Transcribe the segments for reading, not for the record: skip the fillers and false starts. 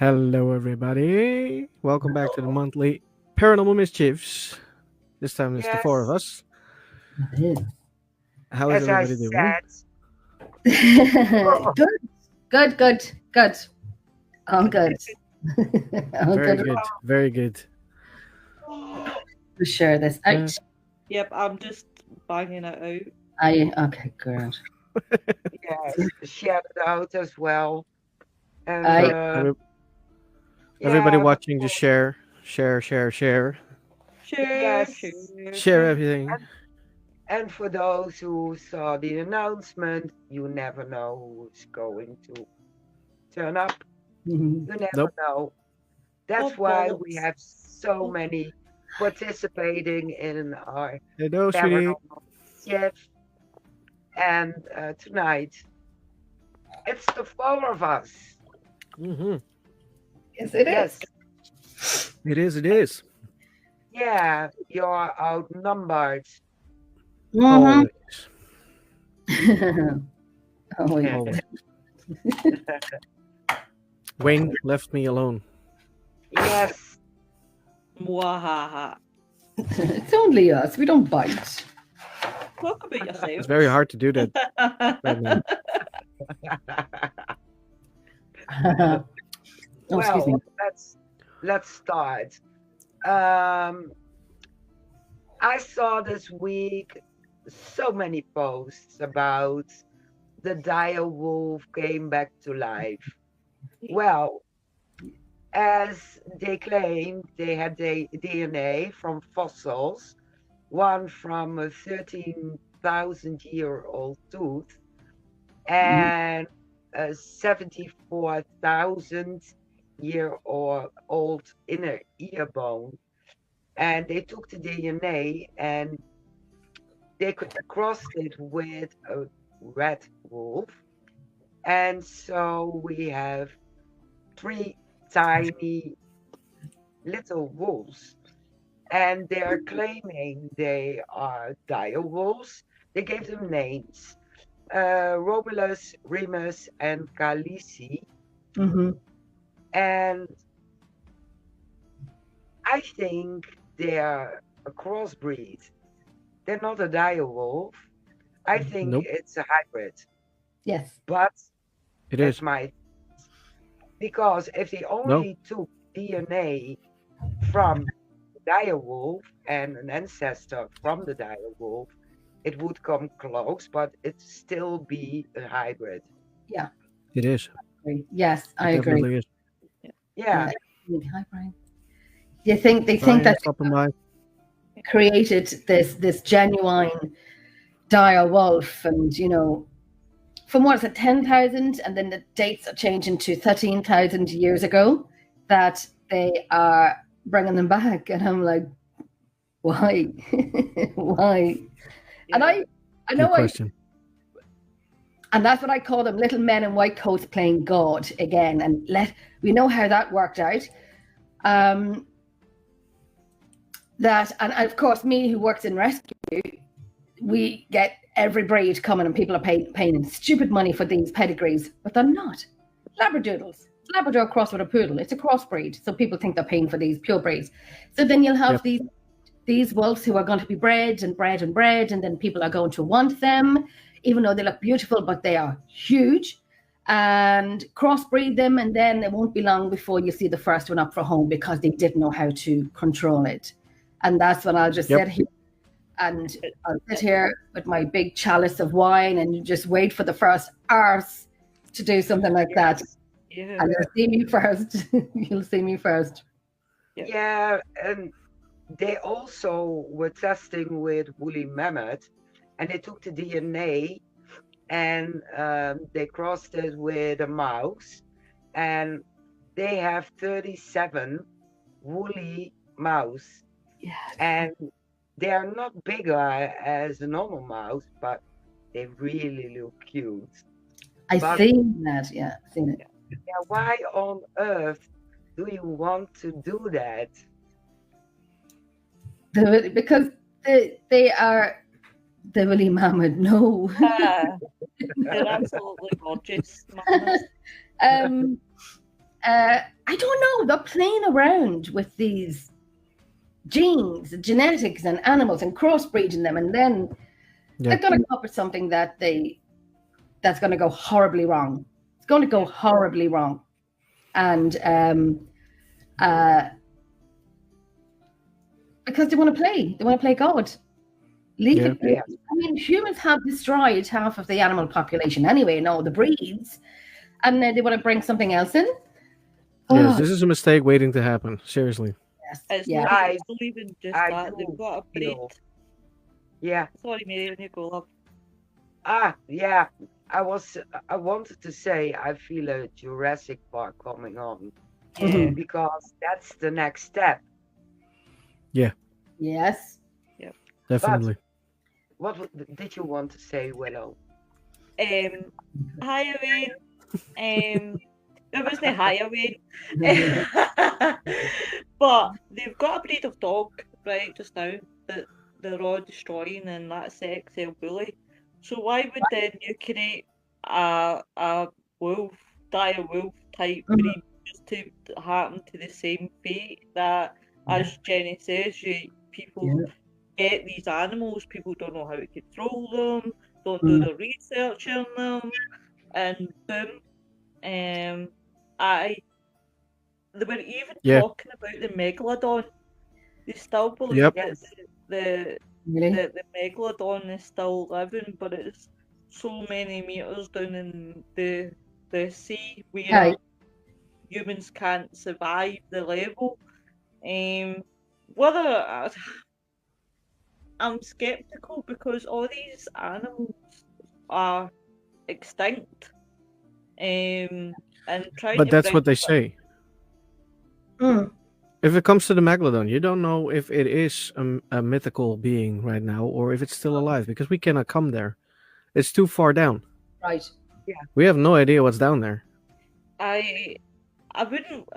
Hello, everybody. Welcome back to the monthly Paranormal Mischiefs. This time it's the four of Yes, us. It How is as I everybody doing? is. Good. All good. All Very good. good. Very good. To share this Yeah. out. Yep, I'm just banging it out. Are you? Okay, good. yes, shout out as well. And I Every- everybody yeah, watching, just share. Share. Share, yes, Share everything. and for those who saw the announcement, you never know who's going to turn up. Mhm. You never Nope. know. That's Oh, why we bollocks. have so many participating in our Hello, sweetie. paranormal shift. And tonight, it's the four of us. Mm-hmm. Yes, it Yes, is. It is. It is. yeah, you're outnumbered. Mhm. Always. Oh, yeah. Always. Wayne left me alone. Yes, Mwahaha. It's only us. We don't bite. Talk about yourself. It's very hard to do that right now. Oh, excuse me. well, let's start. Um, I saw this week so many posts about the dire wolf came back to life. Well, as they claimed, they had DNA from fossils, one from a 13,000-year-old tooth and a 74,000-year-old inner ear bone. And they took the DNA and they could cross it with a red wolf. And so we have three tiny little wolves. And they're claiming they are dire wolves. They gave them names. Romulus, Remus, and Khaleesi. Mhm. And I think they're a crossbreed. They're not a dire wolf. I think Nope. it's a hybrid. Yes. But It it's is. my because if they No. only took DNA from the dire wolf and an ancestor from the dire wolf, it would come close, but it'd still be a hybrid. Yeah. It is. Yes, It I agree. definitely is. Yeah, Hi, Brian. They think Brian, that stopping by. created this genuine dire wolf, and from what is it, 10,000, and then the dates are changing to 13,000 years ago, that they are bringing them back, and I'm like, why? Why? And I Good know question. and that's what I call them, little men in white coats playing God again, and we know how that worked out. That, and of course, me who works in rescue, we get every breed coming, and people are paying stupid money for these pedigrees, but they're not. Labradoodles, Labrador crossed with a poodle. It's a crossbreed, so people think they're paying for these pure breeds. So then you'll have these wolves who are going to be bred, and then people are going to want them, even though they look beautiful, but they are huge, and crossbreed them, and then it won't be long before you see the first one up for home because they didn't know how to control it. And that's when I'll just sit here, and I'll sit here with my big chalice of wine and just wait for the first arse to do something like that. Yeah. And you'll see me first. You'll see me first. yeah, and they also were testing with woolly mammoth, and they took the DNA and they crossed it with a mouse, and they have 37 woolly mouse, Yes. and they are not bigger as a normal mouse, but they really look cute. I've seen that. Yeah, seen it. Yeah, why on earth do you want to do that? Because they are the woolly mammoth. No. They're absolutely gorgeous. Mamas. I don't know. They're playing around with these genes, genetics, and animals, and crossbreeding them, and then they're going to come up with something that's going to go horribly wrong. It's going to go horribly wrong, and because they want to play God. Leave it. Yeah. I mean, humans have destroyed half of the animal population anyway, and all the breeds, and then they want to bring something else in. Yes, this is a mistake waiting to happen. Seriously. It's Yeah. not even just I that. do They've got a breed. feel- Yeah. Sorry, Mary, when you go, love. Yeah. I wanted to say I feel a Jurassic Park coming on Mhm. because that's the next step. Yes. Definitely. What did you want to say, Willow? Hi, Wayne. It wasn't hi, Wayne. But they've got a breed of dog right just now that they're all destroying, and that's the XL bully. So why would then you create a wolf, dire wolf type breed just to happen to the same fate that, as Jenny says, people get these animals, people don't know how to control them, don't do the research on them, and boom, they were even talking about the megalodon. They still believe that the megalodon is still living, but it's so many meters down in the sea where humans can't survive the level. Whether I'm skeptical because all these animals are extinct. And trying But to that's bring what they say. If it comes to the megalodon, you don't know if it is a mythical being right now or if it's still alive because we cannot come there. It's too far down. Right. Yeah. We have no idea what's down there. I wouldn't.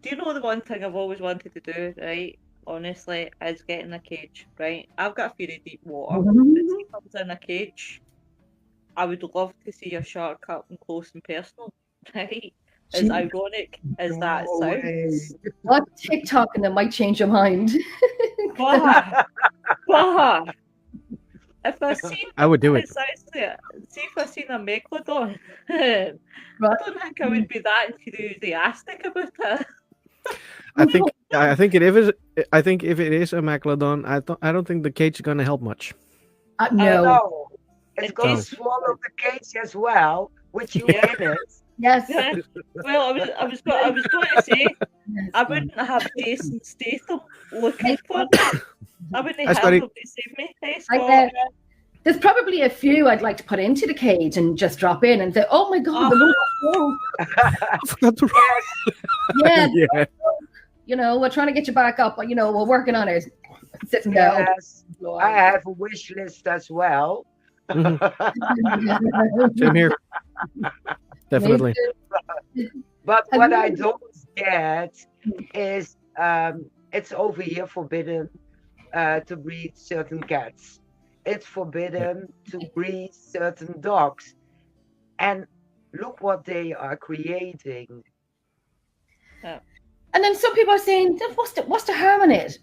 Do you know the one thing I've always wanted to do, right? Honestly, is get in a cage, right? I've got a fear of deep water. If he comes in a cage, I would love to see a shark up and close and personal, right? As ironic as that sounds. What TikTok and it might change your mind. But if I seen, I would do it. See if I seen a megalodon, I don't think I would be that enthusiastic about it. I think if it is a megalodon, I don't think the cage is gonna help much. No. It's going to swallow the cage as well, with you in it. Yes. Well, I was going to say I wouldn't have Jason Statham looking for me. I wouldn't have him to save me. Hey, Scott. There's probably a few I'd like to put into the cage and just drop in and say, "Oh my God, the rope!" I forgot to Yeah. You know, we're trying to get you back up, but we're working on it. Sitting down. Yes, I have a wish list as well. Same here. Definitely. But what I don't get is it's over here forbidden to breed certain cats. It's forbidden to breed certain dogs. And look what they are creating. And then some people are saying, what's the harm in it?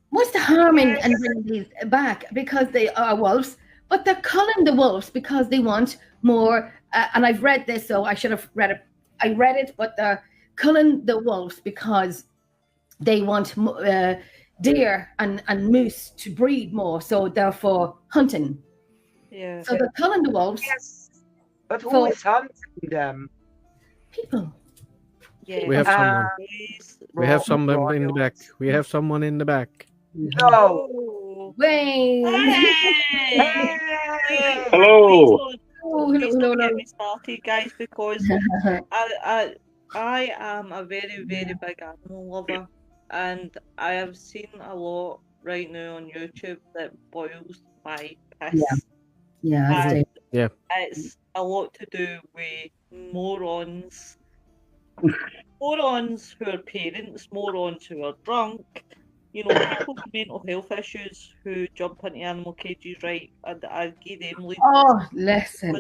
What's the harm in bringing these back? Because they are wolves, but they're culling the wolves because they want more. And I've read this, so I should have read it. I read it, but they're culling the wolves because they want deer and moose to breed more, so therefore hunting. Yeah. So they're culling the wolves. Yes, but who is hunting them? People. Yeah. We have someone. We have someone in the back. We have someone in the back. No. Wayne. Hey. Hello. Please don't get me started, guys, because I am a very, very big animal lover, and I have seen a lot right now on YouTube that boils my piss. Yeah. It's a lot to do with morons who are parents, morons who are drunk, you know, people with mental health issues who jump into animal cages, right? And I give them leave Oh, listen.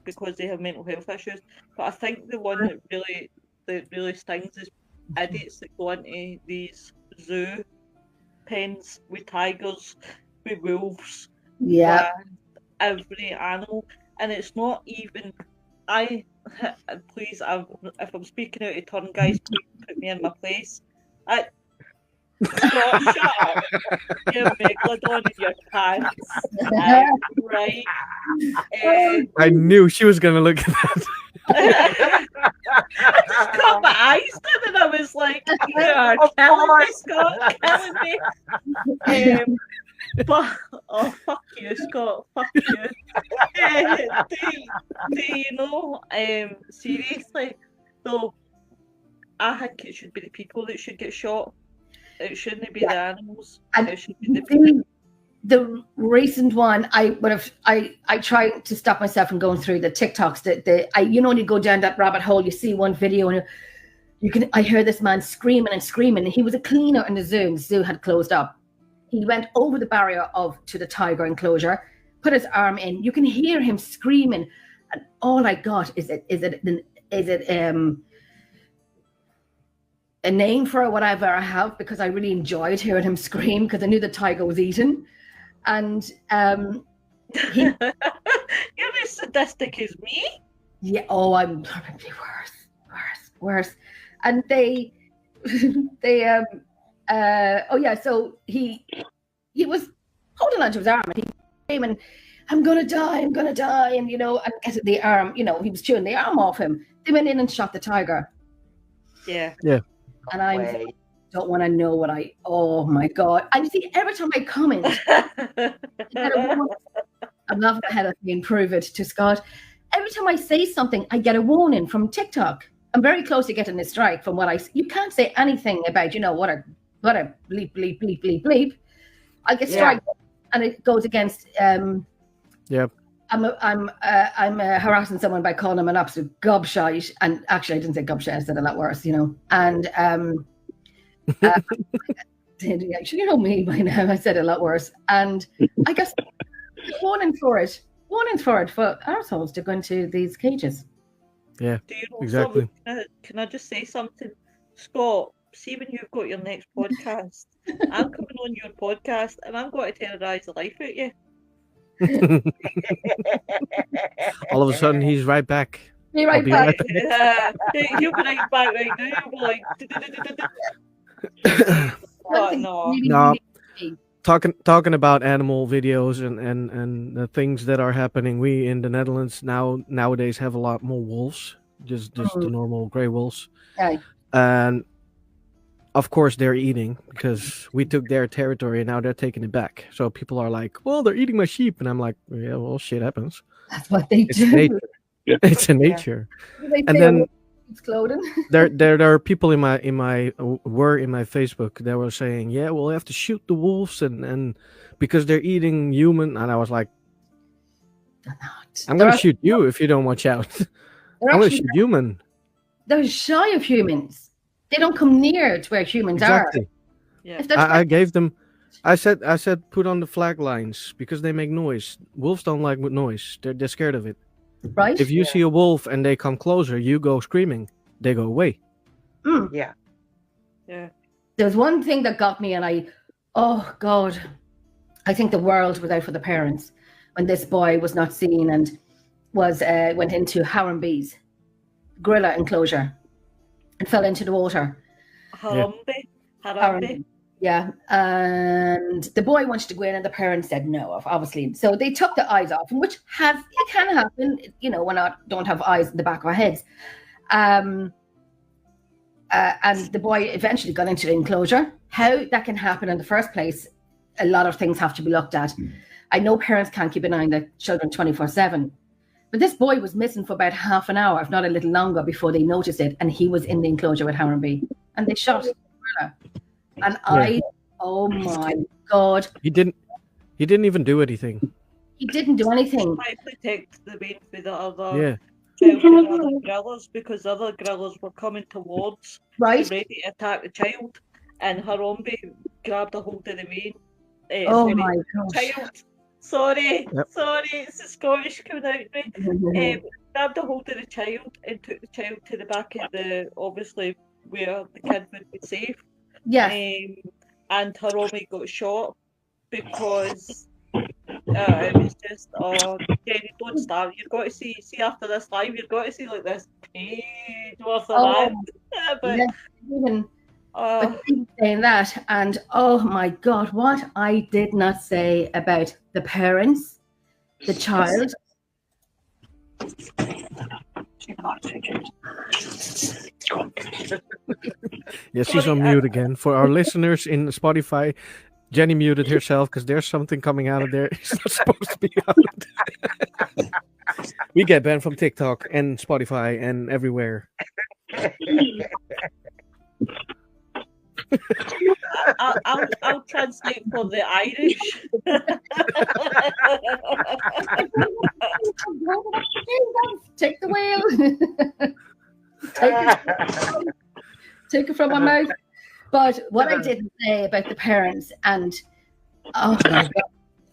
because they have mental health issues. But I think the one that really stings is idiots that go into these zoo pens with tigers, with wolves, Yeah. with every animal, and it's not even. Please, if I'm speaking out of turn, guys, please put me in my place. Scott, shut up. You megalodon in your pants. Right. I knew she was gonna look at that. I just caught my eyes to it and I was like, you are killing me, Scott, killing me. But, oh, fuck you, Scott, fuck you. Do you know, seriously, though, I think it should be the people that should get shot. It shouldn't be the animals. And It should be the people. the recent one, I try to stop myself from going through the TikToks. When you go down that rabbit hole, you see one video and I hear this man screaming and screaming. And he was a cleaner in the zoo. And the zoo had closed up. He went over the barrier to the tiger enclosure, put his arm in. You can hear him screaming, and all I got is a name for whatever I have, because I really enjoyed hearing him scream because I knew the tiger was eaten. And You're as sadistic as me. yeah, I'm probably worse. And they so he was holding onto his arm and he came and I'm gonna die, and getting the arm, he was chewing the arm off him. They went in and shot the tiger. Yeah. And I don't want to know oh my God. And you see, every time I comment, I'm laughing ahead of me and prove it to Scott. Every time I say something, I get a warning from TikTok. I'm very close to getting a strike from you can't say anything about, what a bleep, bleep, bleep, bleep, bleep. I get strike and it goes against, Yep. I'm harassing someone by calling them an absolute gobshite, and actually I didn't say gobshite, I said a lot worse, and actually, you know me by now, I said a lot worse, and I guess warning for it for assholes to go into these cages. Yeah, Do you know exactly. Can I just say something, Scott? See, when you've got your next podcast, I'm coming on your podcast and I'm going to terrorise the life out of you. All of a sudden, he's right back. Be right be back. You'll be right back right now. You'll be like, oh, no. No. Talking about animal videos and the things that are happening, we in the Netherlands nowadays have a lot more wolves, just the normal gray wolves. Aye. And of course they're eating because we took their territory and now they're taking it back. So people are like, well, they're eating my sheep. And I'm like, yeah, well, shit happens. That's what they It's do. nature. It's in nature. They And say then it's clothing. there are people in my Facebook that were saying, yeah, we'll have to shoot the wolves and because they're eating human. And I was like, I'm gonna shoot you if you don't watch out. I'm gonna shoot human. They're shy of humans. They don't come near to where humans Exactly. are. Yeah. I gave them. I said put on the flag lines because they make noise. Wolves don't like noise. They're scared of it. Right? If you see a wolf and they come closer, you go screaming. They go away. Yeah. There's one thing that got me, and oh God, I think the world was out for the parents when this boy was not seen and went into Harambee's gorilla enclosure and fell into the water. Harambe. Yeah, and the boy wanted to go in, and the parents said no, obviously. So they took the eyes off, which it can happen. We don't have eyes in the back of our heads. And the boy eventually got into the enclosure. How that can happen in the first place, a lot of things have to be looked at. I know parents can't keep an eye on their children 24/7, but this boy was missing for about half an hour, if not a little longer, before they noticed it, and he was in the enclosure with Harambe, and they shot the gorilla. And oh my God. He didn't even do anything. He didn't do anything. Might protect the main for the other Yeah. child and other gorillas, because other gorillas were coming towards Right? ready to attack the child. and Harambe grabbed a hold of the main. Oh sorry, my gosh. child. Sorry, Yep. it's the Scottish coming out of me. Grabbed a hold of the child and took the child to the back of obviously where the kid would be safe. Yes. And Harambe got shot because it was just, Jenny, don't start. You've got to see after this live, you've got to see like this page worth of Oh, that. But, yes, even uh, but even saying that, and oh my God, what I did not say about the parents, the child. Yeah, she's on mute again. For our listeners in Spotify, Jenny muted herself because there's something coming out of there. It's not supposed to be out. We get banned from TikTok and Spotify and everywhere. I'll translate for the Irish. Take the wheel. Take it from my mouth. But what I didn't say about the parents, and oh my God,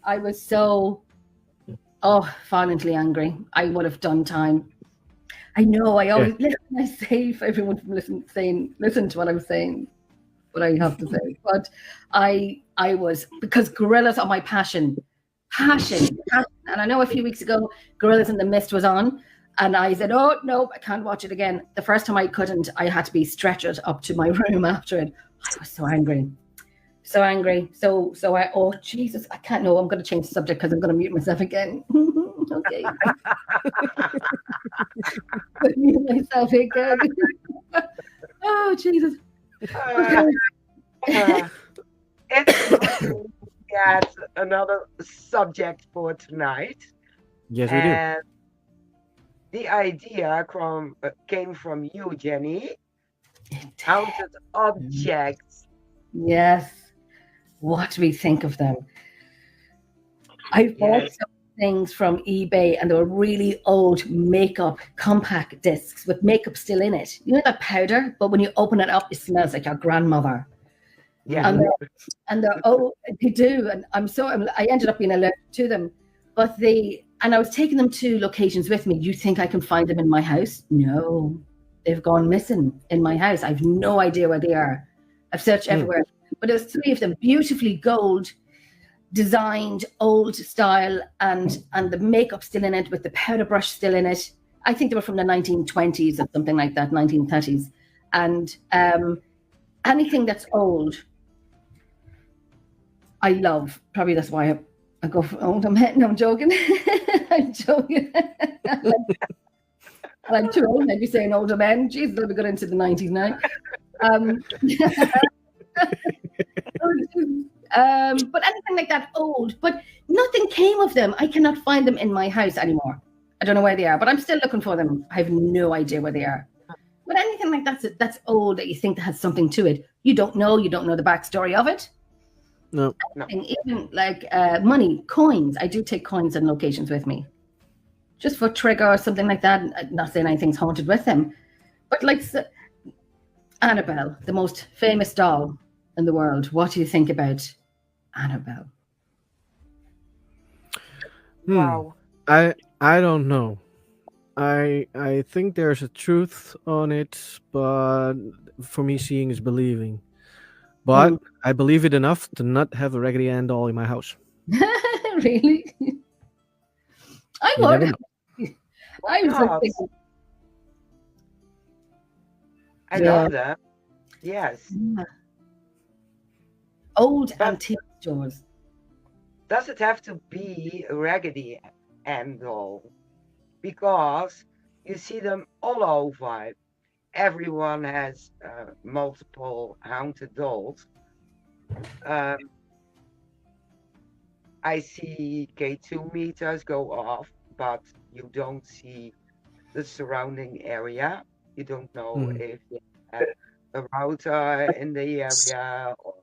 I was so violently angry. I would have done time. I know. I always listen. I say if everyone from listen to what I'm saying, what I have to say. But I was, because gorillas are my passion. And I know a few weeks ago, Gorillas in the Mist was on, and I said, "Oh no, I can't watch it again." The first time I couldn't. I had to be stretchered up to my room after it. I was so angry. So I, oh Jesus, I can't. No, I'm going to change the subject because I'm going to mute myself again. Okay. Mute myself again. Oh Jesus. It's got another subject for tonight. Yes, we do. And the idea came from you, Jenny. Haunted objects. Yes. What do we think of them? I bought some things from eBay, and they were really old makeup compact discs with makeup still in it. You know that powder, but when you open it up, it smells like your grandmother. Yeah. And they do. And I ended up being allergic to them. But and I was taking them to locations with me. You think I can find them in my house? No, they've gone missing in my house. I've no idea where they are. I've searched everywhere. But there's 3 of them, beautifully gold designed, old style, and the makeup still in it with the powder brush still in it. I think they were from the 1920s or something like that, 1930s. And anything that's old, I love. Probably that's why I go for old. I'm joking. I'm joking. I'm too old maybe saying older men. Jesus, let me go into the 90s now. But anything like that old, but nothing came of them. I cannot find them in my house anymore. I don't know where they are, but I'm still looking for them. I have no idea where they are. But anything like that's old that you think that has something to it, you don't know the backstory of it. No. Even like money, coins. I do take coins on locations with me, just for trigger or something like that. I'm not saying anything's haunted with them, but like Annabelle, the most famous doll in the world. What do you think about Annabelle? Wow. I don't know. I think there's a truth on it, but for me, seeing is believing. But I believe it enough to not have a Raggedy Ann doll in my house. Really? I You never would. know. I was not? thinking, I love them. Yes. old But antique stores. does it have to be a Raggedy Ann doll? Because you see them all over. Everyone has multiple haunted dolls. I see K2 meters go off, but you don't see the surrounding area. You don't know if they have a router in the area or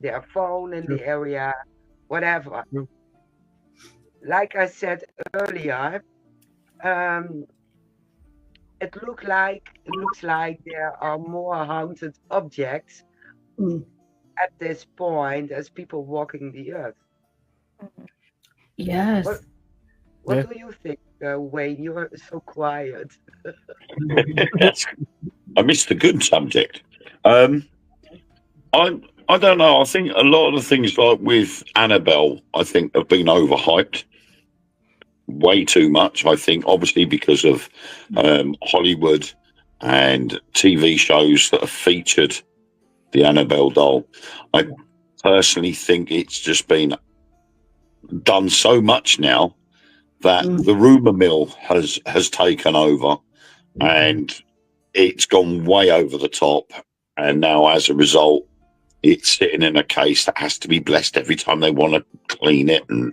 their phone in the area, whatever. Like I said earlier, it looks like there are more haunted objects at this point as people walking the earth. Yes. What Yeah. do you think, Wayne? You are so quiet. I missed the good subject. I don't know. I think a lot of the things like with Annabelle, I think have been overhyped way too much. I think obviously because of Hollywood and TV shows that have featured the Annabelle doll. I personally think it's just been done so much now that the rumor mill has taken over, and it's gone way over the top. And now, as a result, it's sitting in a case that has to be blessed every time they want to clean it and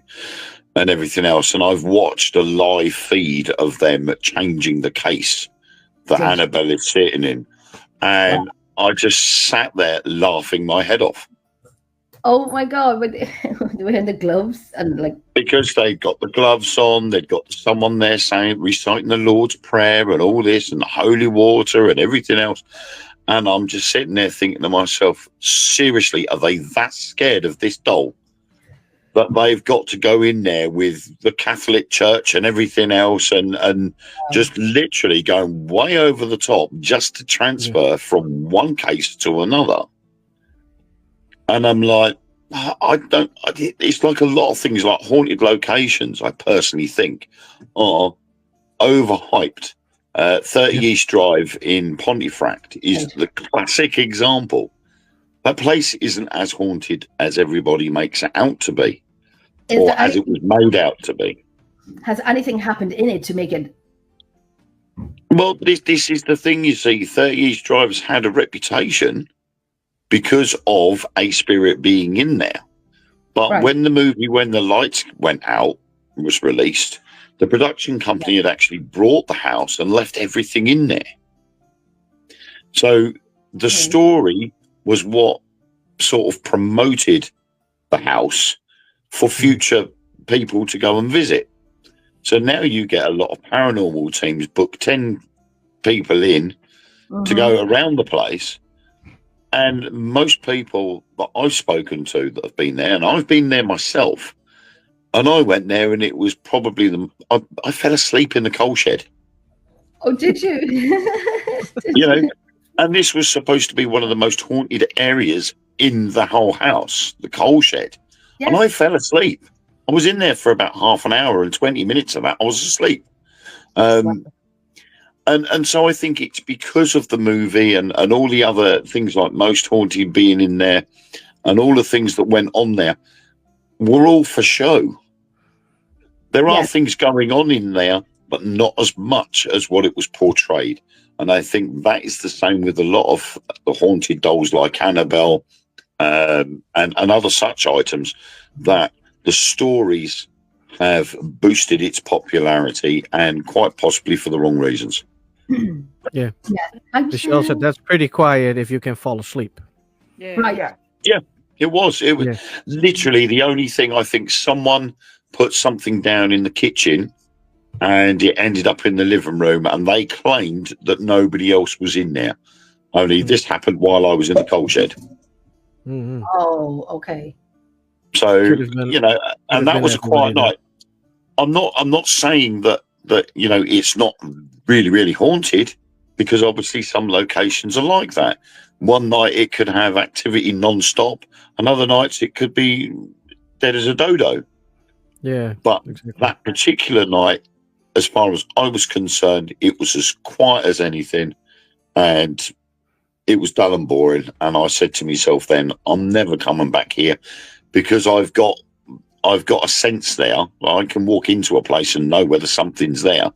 everything else. And I've watched a live feed of them changing the case that Annabelle is sitting in, and I just sat there laughing my head off. Oh my God! With wearing the gloves and like, because they'd got the gloves on, they'd got someone there saying, reciting the Lord's Prayer and all this and the holy water and everything else. And I'm just sitting there thinking to myself, seriously, are they that scared of this doll that they've got to go in there with the Catholic Church and everything else and just literally going way over the top just to transfer from one case to another? And I'm like, it's like a lot of things like haunted locations, I personally think, are overhyped. 30 East Drive in Pontefract is the classic example. That place isn't as haunted as everybody makes it out to be, or as it was made out to be. Has anything happened in it to make it? Well, this is the thing, you see. 30 East Drive's had a reputation because of a spirit being in there. But when the movie When the Lights Went Out was released, the production company had actually brought the house and left everything in there. So the story was what sort of promoted the house for future people to go and visit. So now you get a lot of paranormal teams book 10 people in to go around the place. And most people that I've spoken to that have been there, and I've been there myself, and I went there and it was probably I fell asleep in the coal shed. Oh, did you? You know, and this was supposed to be one of the most haunted areas in the whole house, the coal shed. Yes. And I fell asleep. I was in there for about half an hour, and 20 minutes of that I was asleep. And so I think it's because of the movie and all the other things like Most Haunted being in there and all the things that went on there were all for show. There are things going on in there, but not as much as what it was portrayed. And I think that is the same with a lot of the haunted dolls like Annabelle and other such items, that the stories have boosted its popularity, and quite possibly for the wrong reasons. Yeah. Michelle said that's pretty quiet if you can fall asleep. Yeah. Yeah, it was. It was literally the only thing. I think someone put something down in the kitchen and it ended up in the living room, and they claimed that nobody else was in there. Only this happened while I was in the coal shed. Mm-hmm. Oh, okay. So, you know, and that was a quiet night. I'm not saying that, you know, it's not really, really haunted, because obviously some locations are like that. One night it could have activity non-stop, and other nights it could be dead as a dodo. Yeah. But that particular night, as far as I was concerned, it was as quiet as anything, and it was dull and boring. And I said to myself then, I'm never coming back here, because I've got a sense there. I can walk into a place and know whether something's there.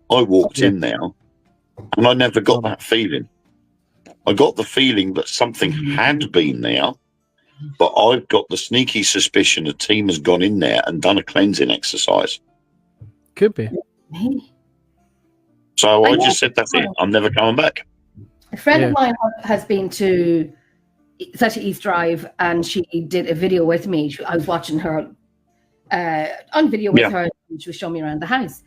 I walked in there and I never got that feeling. I got the feeling that something had been there, but I've got the sneaky suspicion a team has gone in there and done a cleansing exercise. Could be. So I just said, that's it. I'm never coming back. A friend of mine has been to 30 East Drive, and she did a video with me. I was watching her on video with her, and she was showing me around the house.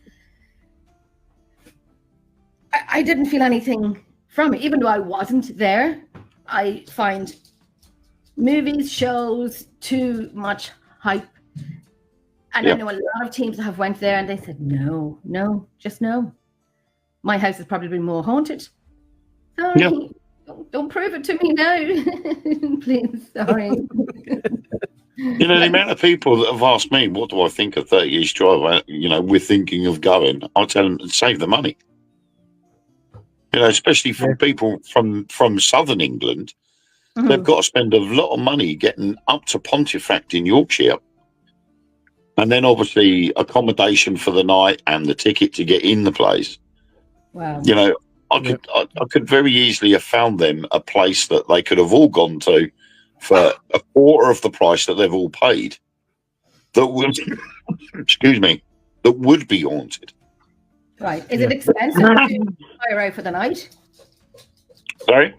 I didn't feel anything from it, even though I wasn't there. I find movies, shows, too much hype. And I Yep. know a lot of teams that have went there and they said, no, just no. My house has probably been more haunted. Sorry. Yeah. Don't prove it to me now. Please, sorry. You know, the amount of people that have asked me, what do I think of 30 East Drive? You know, we're thinking of going. I'll tell them to save the money. You know, especially from people from southern England. Mhm. They've got to spend a lot of money getting up to Pontefract in Yorkshire. And then obviously accommodation for the night and the ticket to get in the place. Wow. You know, I could very easily have found them a place that they could have all gone to for a quarter of the price that they've all paid. That would, excuse me, that would be haunted. Right. Is it expensive to hire out for the night? Sorry?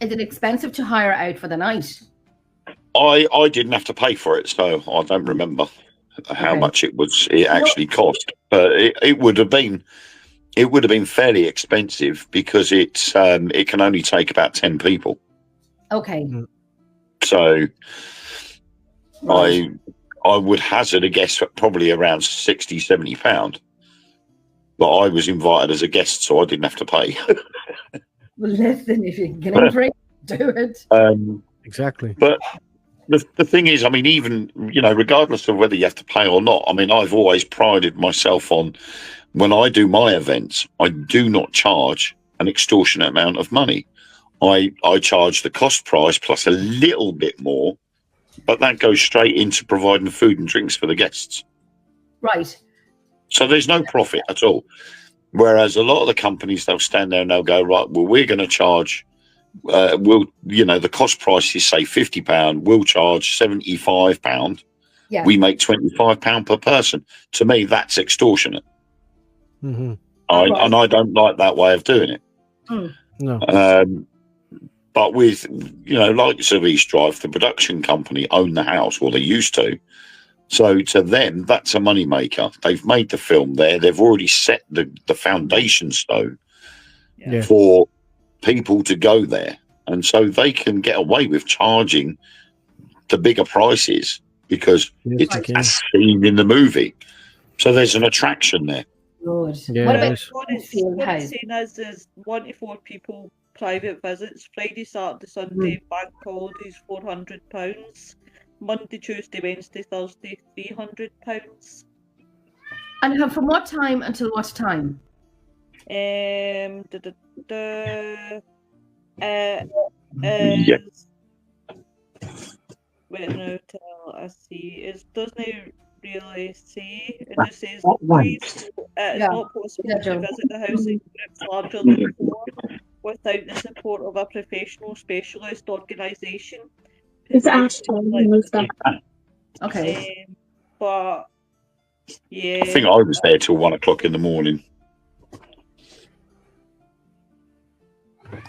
Is it expensive to hire out for the night? I didn't have to pay for it, so I don't remember how Okay. much it actually cost. But it would have been fairly expensive because it can only take about 10 people. Okay. So Right. I would hazard a guess at probably around £60-70. But I was invited as a guest, so I didn't have to pay. Well, listen, if you can get in free, do it. Exactly. But the thing is, I mean, even, you know, regardless of whether you have to pay or not, I mean, I've always prided myself on when I do my events, I do not charge an extortionate amount of money. I charge the cost price plus a little bit more, but that goes straight into providing food and drinks for the guests. Right. So there's no profit at all. Whereas a lot of the companies, they'll stand there and they'll go, right, well, we're going to charge, the cost price is say £50. We'll charge £75. Yeah. We make £25 per person. To me, that's extortionate. Mm-hmm. And I don't like that way of doing it. No. But with, you know, like East Drive, the production company own the house, or they used to. So to them, that's a moneymaker. They've made the film there. They've already set the foundation stone for people to go there. And so they can get away with charging the bigger prices because it's as seen in the movie. So there's an attraction there. Good. Yeah, What it about is. What Enfield it's House? saying is 1 to 4 people private visits. Friday, Saturday, Sunday, bank holidays, £400. Monday, Tuesday, Wednesday, Thursday, £300. And from what time until what time? Yeah. Wait now till I see. It doesn't really say. It just says it's not possible to visit the house in groups larger than 4 without the support of a professional specialist organisation. It's Ashton. Okay. But yeah, I think I was there till 1 o'clock in the morning.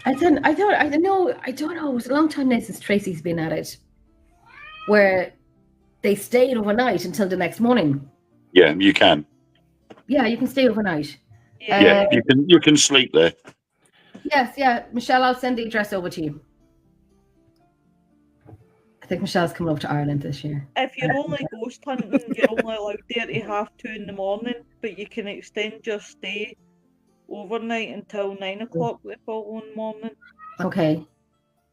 I don't know. It was a long time now since Tracy's been at it, where they stayed overnight until the next morning. Yeah, you can. Yeah, you can stay overnight. Yeah, you can sleep there. Yes, yeah. Michelle, I'll send the address over to you. I think Michelle's coming over to Ireland this year. if you're only ghost hunting, you're only allowed there to 2:30 in the morning, but you can extend your stay overnight until 9 o'clock the following morning. Okay. So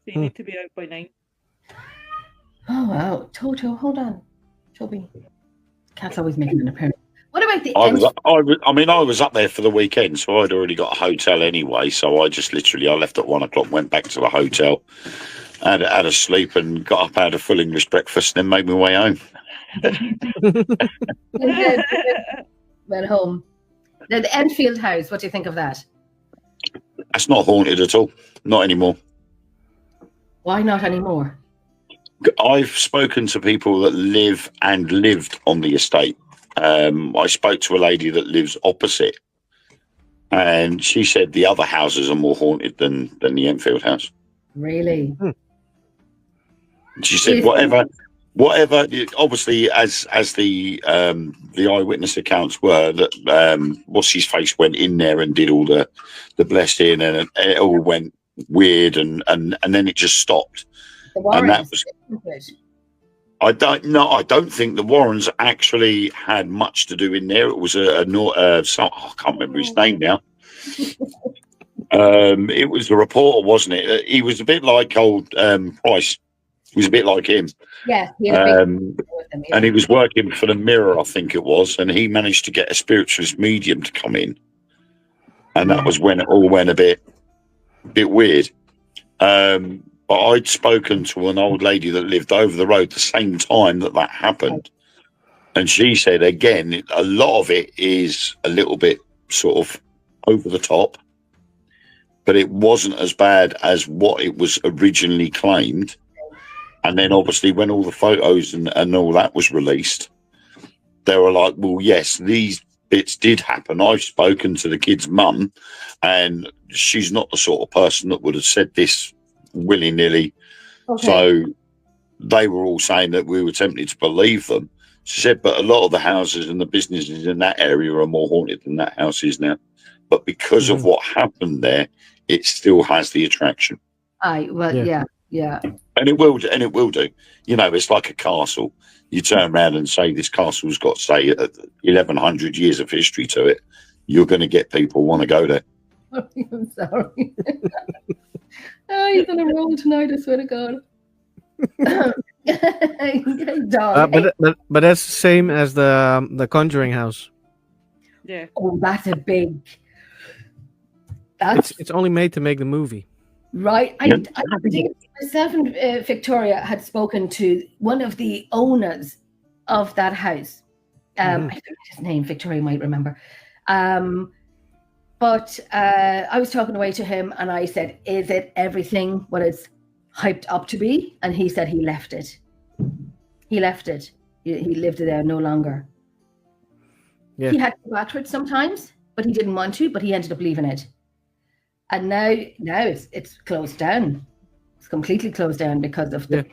you need to be out by 9. Oh wow, Toto, hold on, Toby. Cat's always making an appearance. What about the I was up there for the weekend, so I'd already got a hotel anyway. So I just I left at 1 o'clock, went back to the hotel, had a sleep, and got up, had a full English breakfast, and then made my way home. Went home. The Enfield House. What do you think of that? That's not haunted at all. Not anymore. Why not anymore? I've spoken to people that live and lived on the estate. I spoke to a lady that lives opposite, and she said the other houses are more haunted than the Enfield house. Really? She said whatever. Obviously, as the eyewitness accounts were, that what's his face went in there and did all the blessing, and it all went weird, and then it just stopped. The And that Warrens. was, I don't think the Warrens actually had much to do in there. It was I can't remember his name now. It was a reporter, wasn't it? He was a bit like old Price. He was a bit like him. Yeah, he had a big with him, and he was working for the Mirror, I think it was, and he managed to get a spiritualist medium to come in, and that was when it all went a bit weird. But I'd spoken to an old lady that lived over the road the same time that happened, and she said again, a lot of it is a little bit sort of over the top, but it wasn't as bad as what it was originally claimed. And then obviously when all the photos and all that was released, they were like, well, yes, these bits did happen. I've spoken to the kid's mum, and she's not the sort of person that would have said this willy-nilly. Okay. So they were all saying that we were tempted to believe them. She said, but a lot of the houses and the businesses in that area are more haunted than that house is now. But because of what happened there, it still has the attraction. Yeah. And it will do. You know, it's like a castle. You turn around and say this castle's got, say, 1,100 years of history to it. You're going to get people want to go there. I'm sorry. He's on a roll tonight, I swear to God. But that's the same as the Conjuring house. Yeah. Oh, that's a big... It's only made to make the movie. Right. I think myself and Victoria had spoken to one of the owners of that house. I forget his name. Victoria might remember. But I was talking away to him, and I said, is it everything what it's hyped up to be? And he said he left it. He left it. He lived there no longer. Yeah. He had to go back to it sometimes, but he didn't want to, but he ended up leaving it. And now it's closed down. It's completely closed down because of the...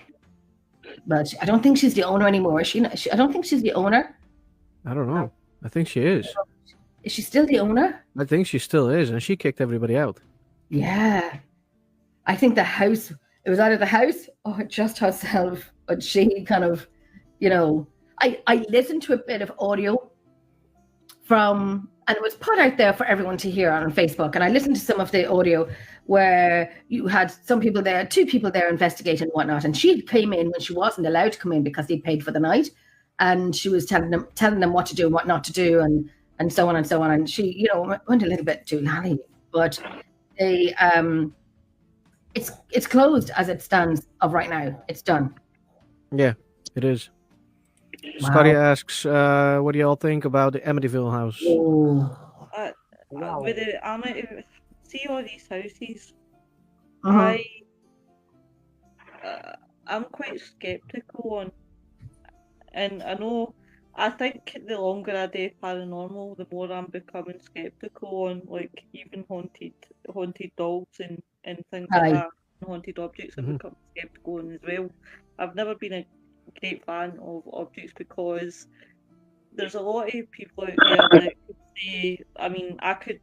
But I don't think she's the owner anymore. Is she? I don't think she's the owner. I don't know. I think she is. Is she still the owner? I think she still is, and she kicked everybody out. Yeah. I think the house... It was either the house or just herself. But she kind of, you know... I listened to a bit of audio from... And it was put out there for everyone to hear on Facebook. And I listened to some of the audio where you had some people there, 2 people there investigating and whatnot. And she came in when she wasn't allowed to come in because they'd paid for the night. And she was telling them what to do and what not to do and so on and so on. And she, you know, went a little bit too lally. But they, it's closed as it stands of right now. It's done. Yeah, it is. Wow. Scotty asks, what do you all think about the Amityville house? Oh. With the see all these houses, Uh-huh. I'm quite skeptical on, and I think the longer I do paranormal, the more I'm becoming skeptical on, like, even haunted dolls and things like that, haunted objects. I've become skeptical on as well. I've never been a great fan of objects because there's a lot of people out there that could say, I mean, I could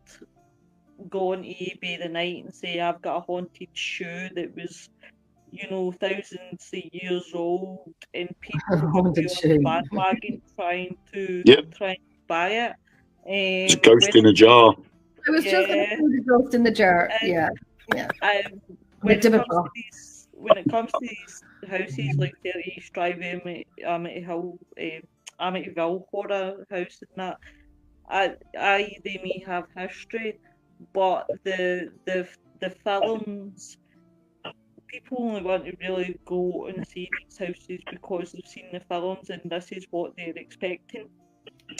go on eBay the night and say I've got a haunted shoe that was, you know, thousands of years old, and people would be on the bandwagon trying to buy it. It's a ghost in a jar. I was just going to say the ghost in the jar. When it comes to these houses like 30 East Drive, Amityville horror house and that, they may have history, but the films, people only want to really go and see these houses because they've seen the films and this is what they're expecting.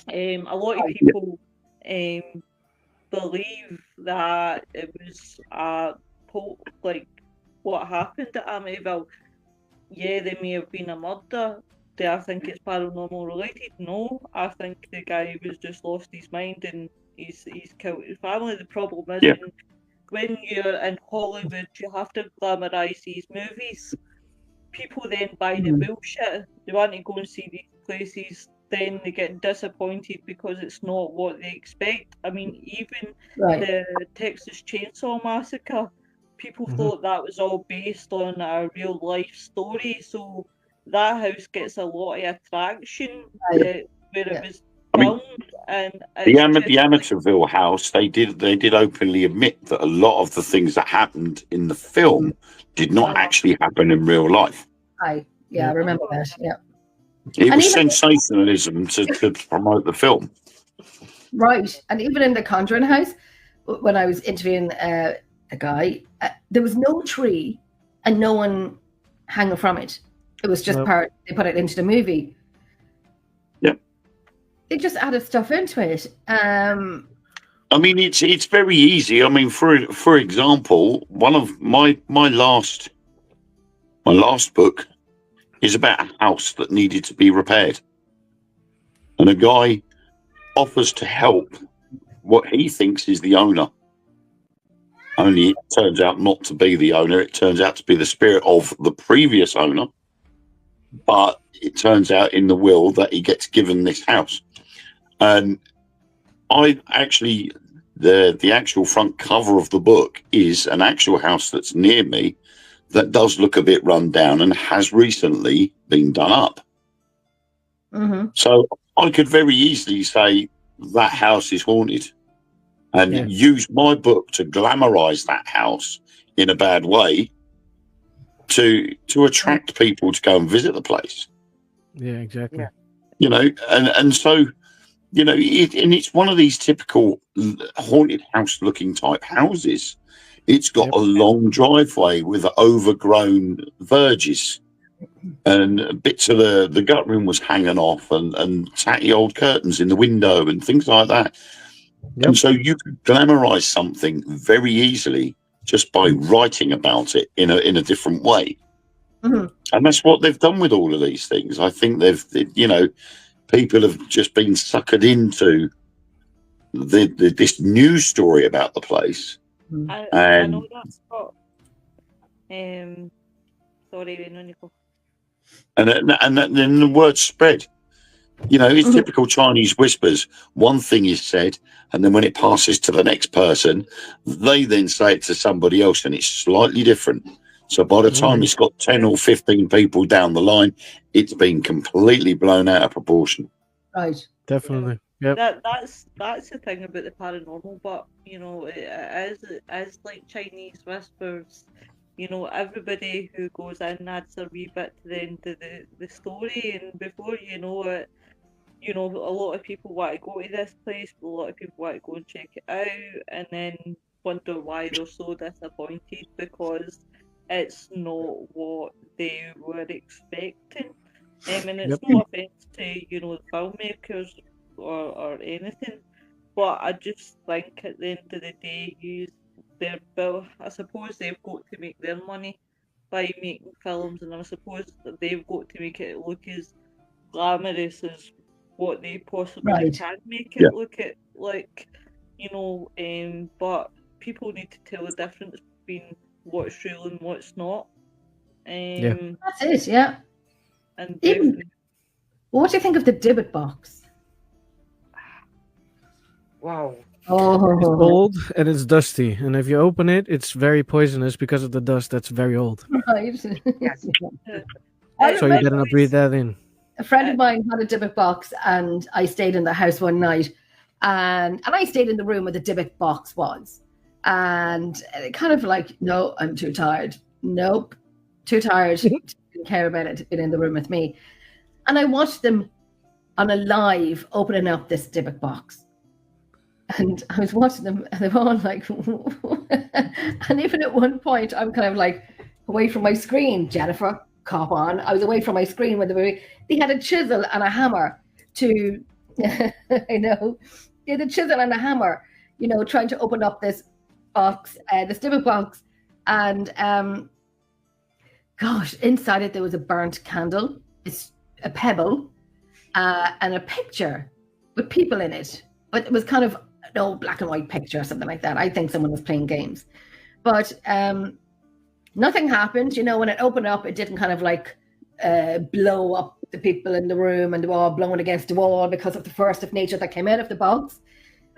A lot of people believe that it was like what happened at Amityville. Yeah, there may have been a murder. Do I think it's paranormal related? No, I think the guy was just lost his mind and he's killed his family. The problem is when you're in Hollywood, you have to glamorise these movies. People then buy the bullshit. They want to go and see these places, then they get disappointed because it's not what they expect. I mean, even the Texas Chainsaw Massacre, people Mhm. thought that was all based on a real life story. So that house gets a lot of attraction Right. where Yeah. it was I mean, filmed, and the it's just the Amityville house, they did openly admit that a lot of the things that happened in the film did not Uh-huh. actually happen in real life. I remember that. Yeah. It And was even sensationalism to promote the film. right, and even in the Conjuring house, when I was interviewing a guy, there was no tree and no one hanging from it. It was just Nope. part. They put it into the movie. Yep. They just added stuff into it. I mean, it's very easy. I mean, for example, one of my last book is about a house that needed to be repaired, and a guy offers to help what he thinks is the owner. Only it turns out not to be the owner. It turns out to be the spirit of the previous owner. But it turns out in the will that he gets given this house. And I actually, the actual front cover of the book is an actual house that's near me that does look a bit run down and has recently been done up. Mm-hmm. So I could very easily say that house is haunted and use my book to glamorize that house in a bad way to attract people to go and visit the place. Yeah, exactly. Yeah. You know, and so, you know, it's one of these typical haunted house looking type houses. It's got a long driveway with overgrown verges, and bits of the guttering was hanging off, and tatty old curtains in the window and things like that. Yep. And so you could glamorize something very easily just by writing about it in a different way. Mm-hmm. And that's what they've done with all of these things. I think you know, people have just been suckered into this news story about the place. I know that's got. Sorry, Nico. And then the word spread. You know, it's typical Chinese whispers. One thing is said, and then when it passes to the next person, they then say it to somebody else, and it's slightly different. So by the time it's got 10 or 15 people down the line, it's been completely blown out of proportion. Right. Definitely. Yep. That's the thing about the paranormal, but you know, it is like Chinese whispers. You know, everybody who goes in adds a wee bit to the end of the story, and before you know it, you know, a lot of people want to go to this place, a lot of people want to go and check it out, and then wonder why they're so disappointed because it's not what they were expecting. And it's no offence to, you know, the filmmakers or anything, but I just think at the end of the day, I suppose they've got to make their money by making films, and I suppose that they've got to make it look as glamorous as what they possibly can make it look at, like, you know, but people need to tell the difference between what's real and what's not. That's it, yeah. And what do you think of the Dybbuk box? Wow. Oh, it's old and it's dusty, and if you open it, it's very poisonous because of the dust that's very old. Right. Yes. So you better not breathe that in. A friend of mine had a Dybbuk box, and I stayed in the house one night, and I stayed in the room where the Dybbuk box was, and it kind of like, no, I'm too tired. Nope, too tired. Didn't care about it. Been in the room with me, and I watched them on a live opening up this Dybbuk box. And I was watching them, and they were all like, and even at one point, I'm kind of like away from my screen. Jennifer, cop on. I was away from my screen when they had a chisel and a hammer to, I know, they had a chisel and a hammer, you know, trying to open up this box, the Dybbuk box, and gosh, inside it there was a burnt candle, it's a pebble, and a picture with people in it, but it was kind of no black and white picture or something like that. I think someone was playing games, but nothing happened. You know, when it opened up, it didn't kind of like blow up the people in the room and they were all blown against the wall because of the force of nature that came out of the box.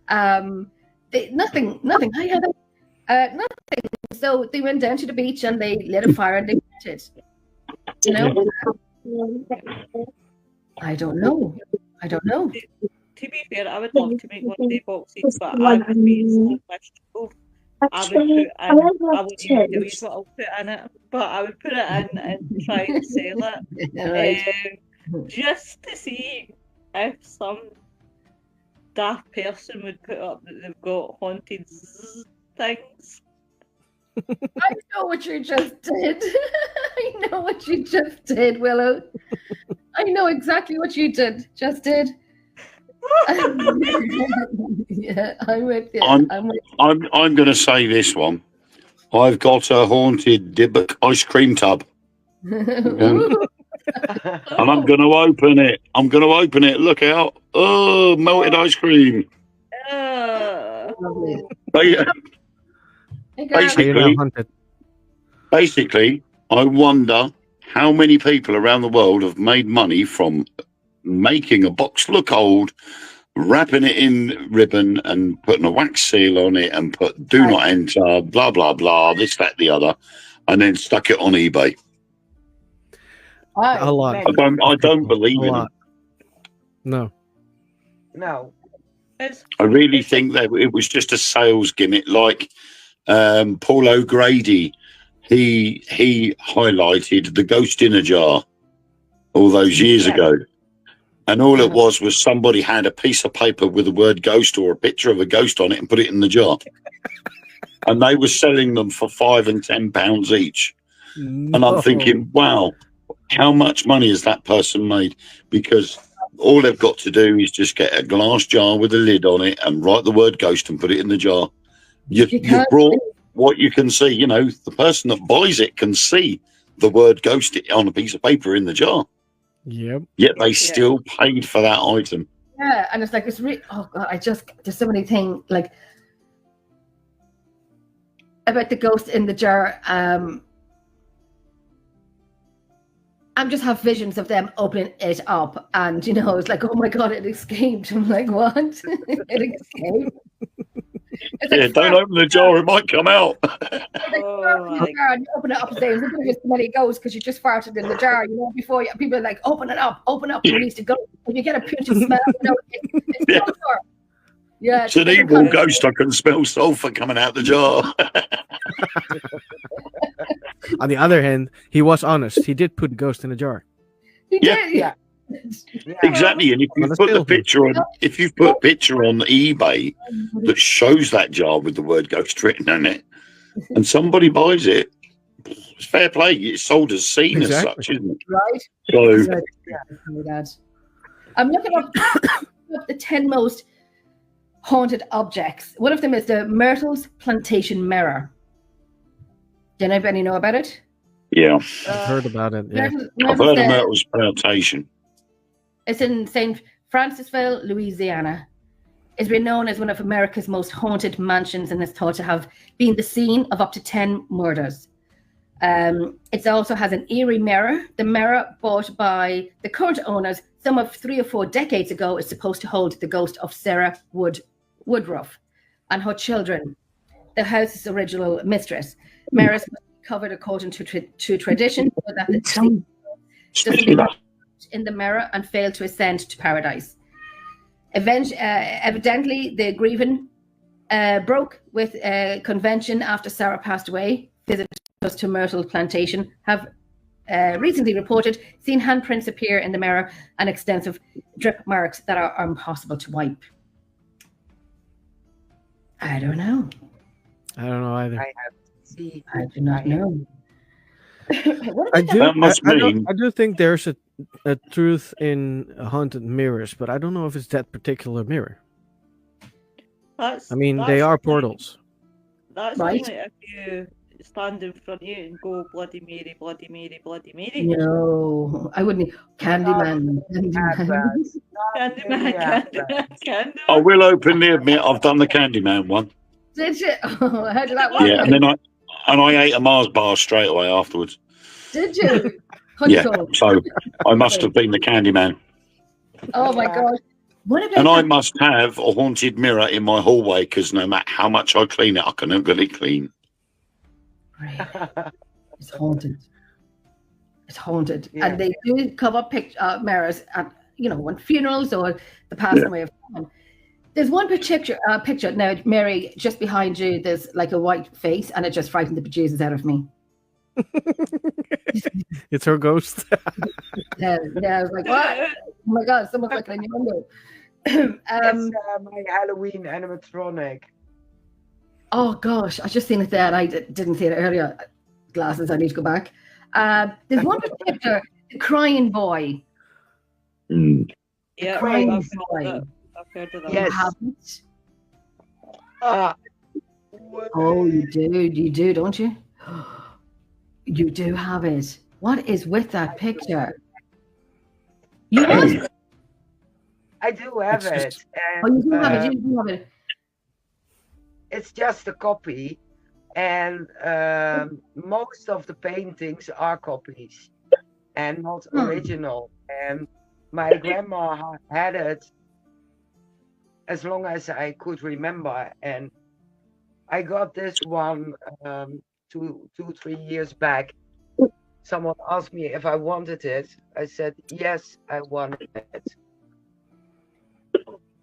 Nothing. I had nothing So they went down to the beach and they lit a fire and they went it. You know? I don't know. To be fair, I would love to make one of the boxes, but I would be so miserable. I wouldn't even tell you what I'll put in it, but I would put it in and try to sell it. Just to see if some daft person would put up that they've got haunted things. I know what you just did. I know what you just did, Willow. I know exactly what you just did. Yeah, I'm with you. I'm going to say this one. I've got a haunted Dybbuk ice cream tub. And I'm going to open it. Look out. Oh, melted ice cream. Basically, I wonder how many people around the world have made money from making a box look old, wrapping it in ribbon and putting a wax seal on it and put do not enter, blah, blah, blah, this, that, the other, and then stuck it on eBay. A lot. I don't believe in it. No. I really think that it was just a sales gimmick, like Paul O'Grady. He highlighted the ghost in a jar all those years ago. And all it was somebody had a piece of paper with the word ghost or a picture of a ghost on it and put it in the jar. And they were selling them for £5 and £10 each. No. And I'm thinking, wow, how much money has that person made? Because all they've got to do is just get a glass jar with a lid on it and write the word ghost and put it in the jar. You've brought what you can see. You know, the person that buys it can see the word ghost on a piece of paper in the jar. Yep. Yet they still paid for that item. Yeah, and it's like it's really. Oh God, there's so many things like about the ghost in the jar. I just have visions of them opening it up, and it's like, oh my God, it escaped. I'm like, what? It escaped. Don't open the jar; it might come out. And you open it up and say, "There's too many ghosts because you just farted in the jar." Before people are like, "Open it up, release the ghost." And you get a pungent smell. It's sulfur. Yeah, it's an evil ghost. I can smell sulfur coming out the jar. On the other hand, he was honest. He did put ghost in a jar. He did, yeah. Exactly, and if you put the picture on, eBay that shows that jar with the word ghost written on it, and somebody buys it, it's fair play. It's sold as seen as such, isn't it? Right. So, I'm looking up the 10 most haunted objects. One of them is the Myrtle's Plantation Mirror. Did anybody know about it? Yeah, I've heard about it. Yeah. I've heard of Myrtle's Plantation. It's in St. Francisville, Louisiana. It's been known as one of America's most haunted mansions and is thought to have been the scene of up to 10 murders. It also has an eerie mirror. The mirror, bought by the current owners some of 3 or 4 decades ago, is supposed to hold the ghost of Sarah Woodruff and her children, the house's original mistress. Mirrors must be covered according to tradition so that the doesn't be in the mirror and fail to ascend to paradise. Evidently, the grieving broke with a convention after Sarah passed away. Visitors to Myrtle Plantation have recently reported seeing handprints appear in the mirror and extensive drip marks that are impossible to wipe. I don't know. I don't know either. I do not know. I do think there's a truth in haunted mirrors, but I don't know if it's that particular mirror. They are portals. That's right. Only if you stand in front of you and go, Bloody Mary, Bloody Mary, Bloody Mary. No, I wouldn't. Candyman. Candyman. I will openly admit I've done the Candyman one. Did you? Oh, how did that work? Yeah, and then I ate a Mars bar straight away afterwards. Did you? Yeah, so I must have been the Candyman. Oh my gosh. And I must have a haunted mirror in my hallway because no matter how much I clean it, I can never get it clean. Really? It's haunted. It's haunted. Yeah. And they do cover mirrors at, on funerals or the passing away of someone. There's one picture now, Mary, just behind you, there's like a white face, and it just frightened the bejesus out of me. It's her ghost. Yeah, I was like, what? Oh my God, someone's looking in your window. It's my Halloween animatronic. Oh gosh, I just seen it there and I didn't see it earlier. Glasses, I need to go back. There's one picture, the crying boy. Yeah, Crying I've boy. heard of that. Yes. You haven't? What? Oh, you do, don't you? You do have it. What is with that picture? You what? I do have It's it. And, Oh, you do have it. You do have it. it's just a copy, and most of the paintings are copies and not original. And my grandma had it as long as I could remember, and I got this one 3 years back. Someone asked me if I wanted it. I said yes, I wanted it.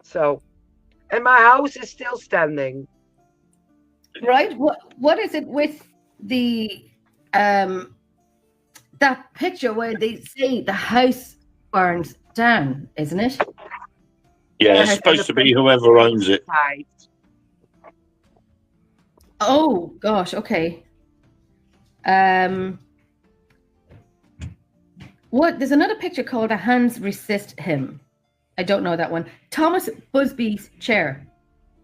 So, and my house is still standing. Right? What is it with the that picture where they say the house burns down, isn't it? Yeah, it's supposed to be whoever owns it. Right. Oh gosh, okay. What? There's another picture called "A Hands Resist Him." I don't know that one. Thomas Busby's chair.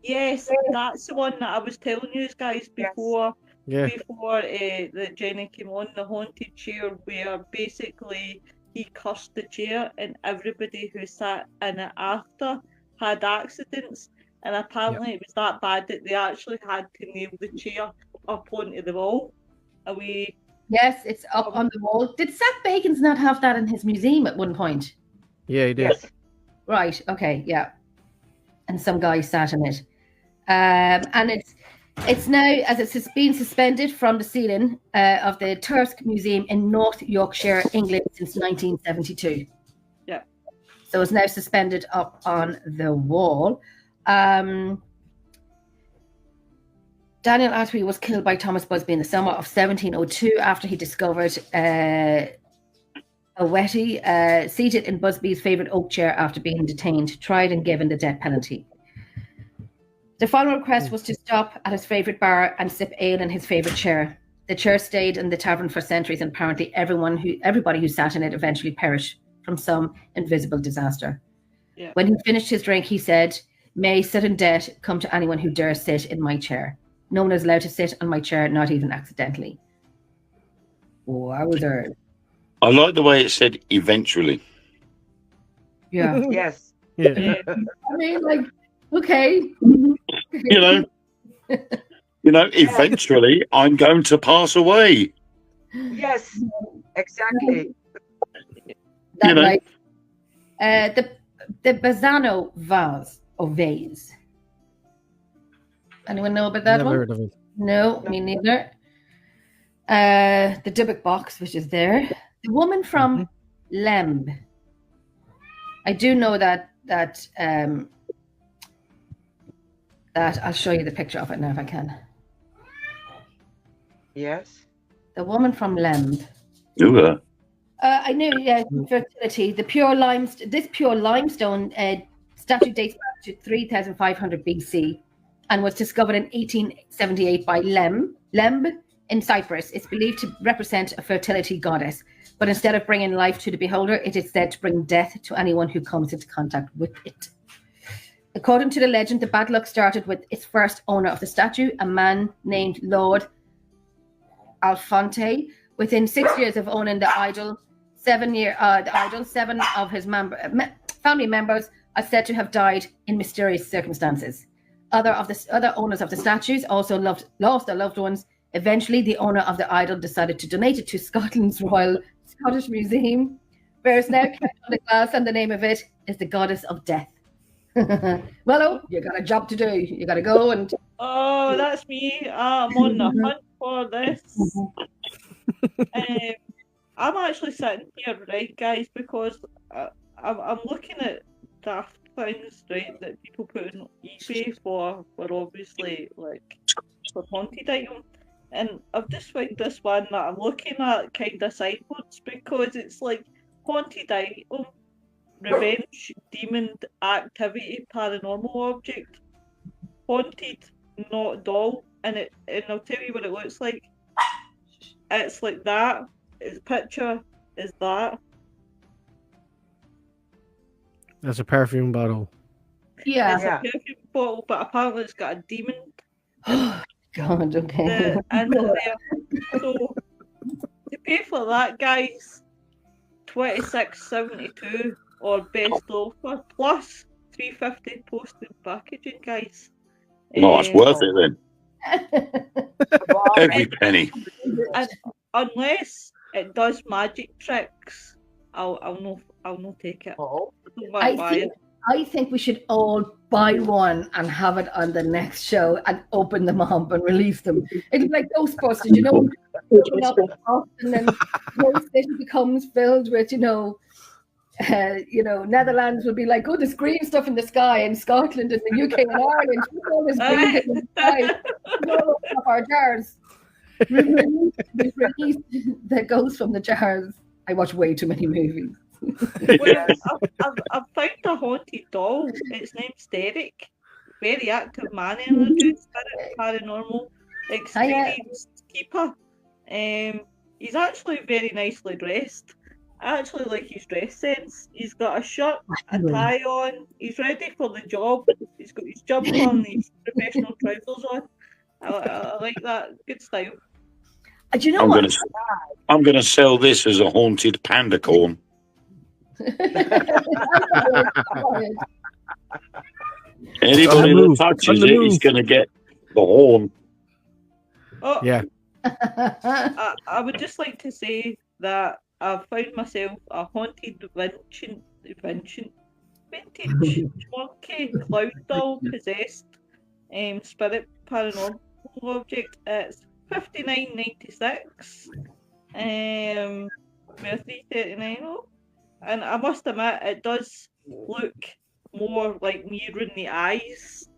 Yes, that's the one that I was telling you guys before. Yeah. Before that Jenny came on, the haunted chair, where basically he cursed the chair and everybody who sat in it after had accidents, and apparently it was that bad that they actually had to nail the chair up onto the wall. Yes, it's up on the wall. Did Seth Bacon's not have that in his museum at one point? Yeah, he did. Yes. Right, okay, yeah. And some guy sat in it. And it's now, as it's been suspended from the ceiling of the Tursk Museum in North Yorkshire, England, since 1972. Yeah. So it's now suspended up on the wall. Daniel Atwee was killed by Thomas Busby in the summer of 1702 after he discovered a Wetty seated in Busby's favourite oak chair after being detained, tried and given the death penalty. The final request was to stop at his favourite bar and sip ale in his favourite chair. The chair stayed in the tavern for centuries, and apparently everybody who sat in it eventually perished from some invisible disaster. Yeah. When he finished his drink, he said, "May sudden death come to anyone who dares sit in my chair. No one is allowed to sit on my chair, not even accidentally." Wowzer. I like the way it said eventually. Yeah. Yes. Yeah. I mean, like, okay. You know, eventually I'm going to pass away. Yes. Exactly. That You know. right. The Bazzano vase. Anyone know about that Never one? heard of it. No, me neither. The Dybbuk box, which is there. The woman from Lemb. I do know that I'll show you the picture of it now if I can. Yes. The woman from Lemb. Ooh, I knew, yeah, fertility. This pure limestone statue dates back to 3,500 BC and was discovered in 1878 by Lemb in Cyprus. It's believed to represent a fertility goddess, but instead of bringing life to the beholder, it is said to bring death to anyone who comes into contact with it. According to the legend, the bad luck started with its first owner of the statue, a man named Lord Alfonte. Within 6 years of owning the idol, seven of his family members are said to have died in mysterious circumstances. Other owners of the statues also lost their loved ones. Eventually, the owner of the idol decided to donate it to Scotland's Royal Scottish Museum, where it's now kept on the glass, and the name of it is the Goddess of Death. Willow, you got a job to do. You got to go and... Oh, that's me. I'm on the hunt for this. I'm actually sitting here, right, guys, because I'm looking at daft things, right, that people put on eBay for obviously, like, for haunted items. And I've just found this one that I'm looking at kind of sideways because it's like haunted item, revenge, demon activity, paranormal object, haunted, not doll, and I'll tell you what it looks like. It's like that. Its picture is that. That's a perfume bottle. Yeah. It's a perfume bottle, but apparently it's got a demon. God, okay. In there. So to pay for that, guys, $26.72 or best offer plus $3.50 posted packaging, guys. No, it's worth it then. Every penny. And unless it does magic tricks, I'll not take it. Oh. I don't want to buy it. I think we should all buy one and have it on the next show and open them up and release them. It'll be like Ghostbusters, you know, open up the box and then Ghost City becomes filled with, Netherlands will be like, oh, there's green stuff in the sky, and Scotland and the UK and Ireland, all this green in the sky. All of our jars. Release that goes from the jars. I watch way too many movies. Well, I've found a haunted doll. Its name's Derek. Very active man energy, spirit, paranormal, experienced keeper. He's actually very nicely dressed. I actually like his dress sense. He's got a shirt, a tie on. He's ready for the job. He's got his jumper on, his professional trousers on. I like that. Good style. Do you know what? I'm gonna sell this as a haunted panda corn. Anybody that touches it is going to get the horn. Oh, Yeah. I would just like to say that I've found myself a haunted vintage monkey cloud doll possessed spirit paranormal object. It's $59.96. With $3.39. And I must admit, it does look more like mirroring the eyes.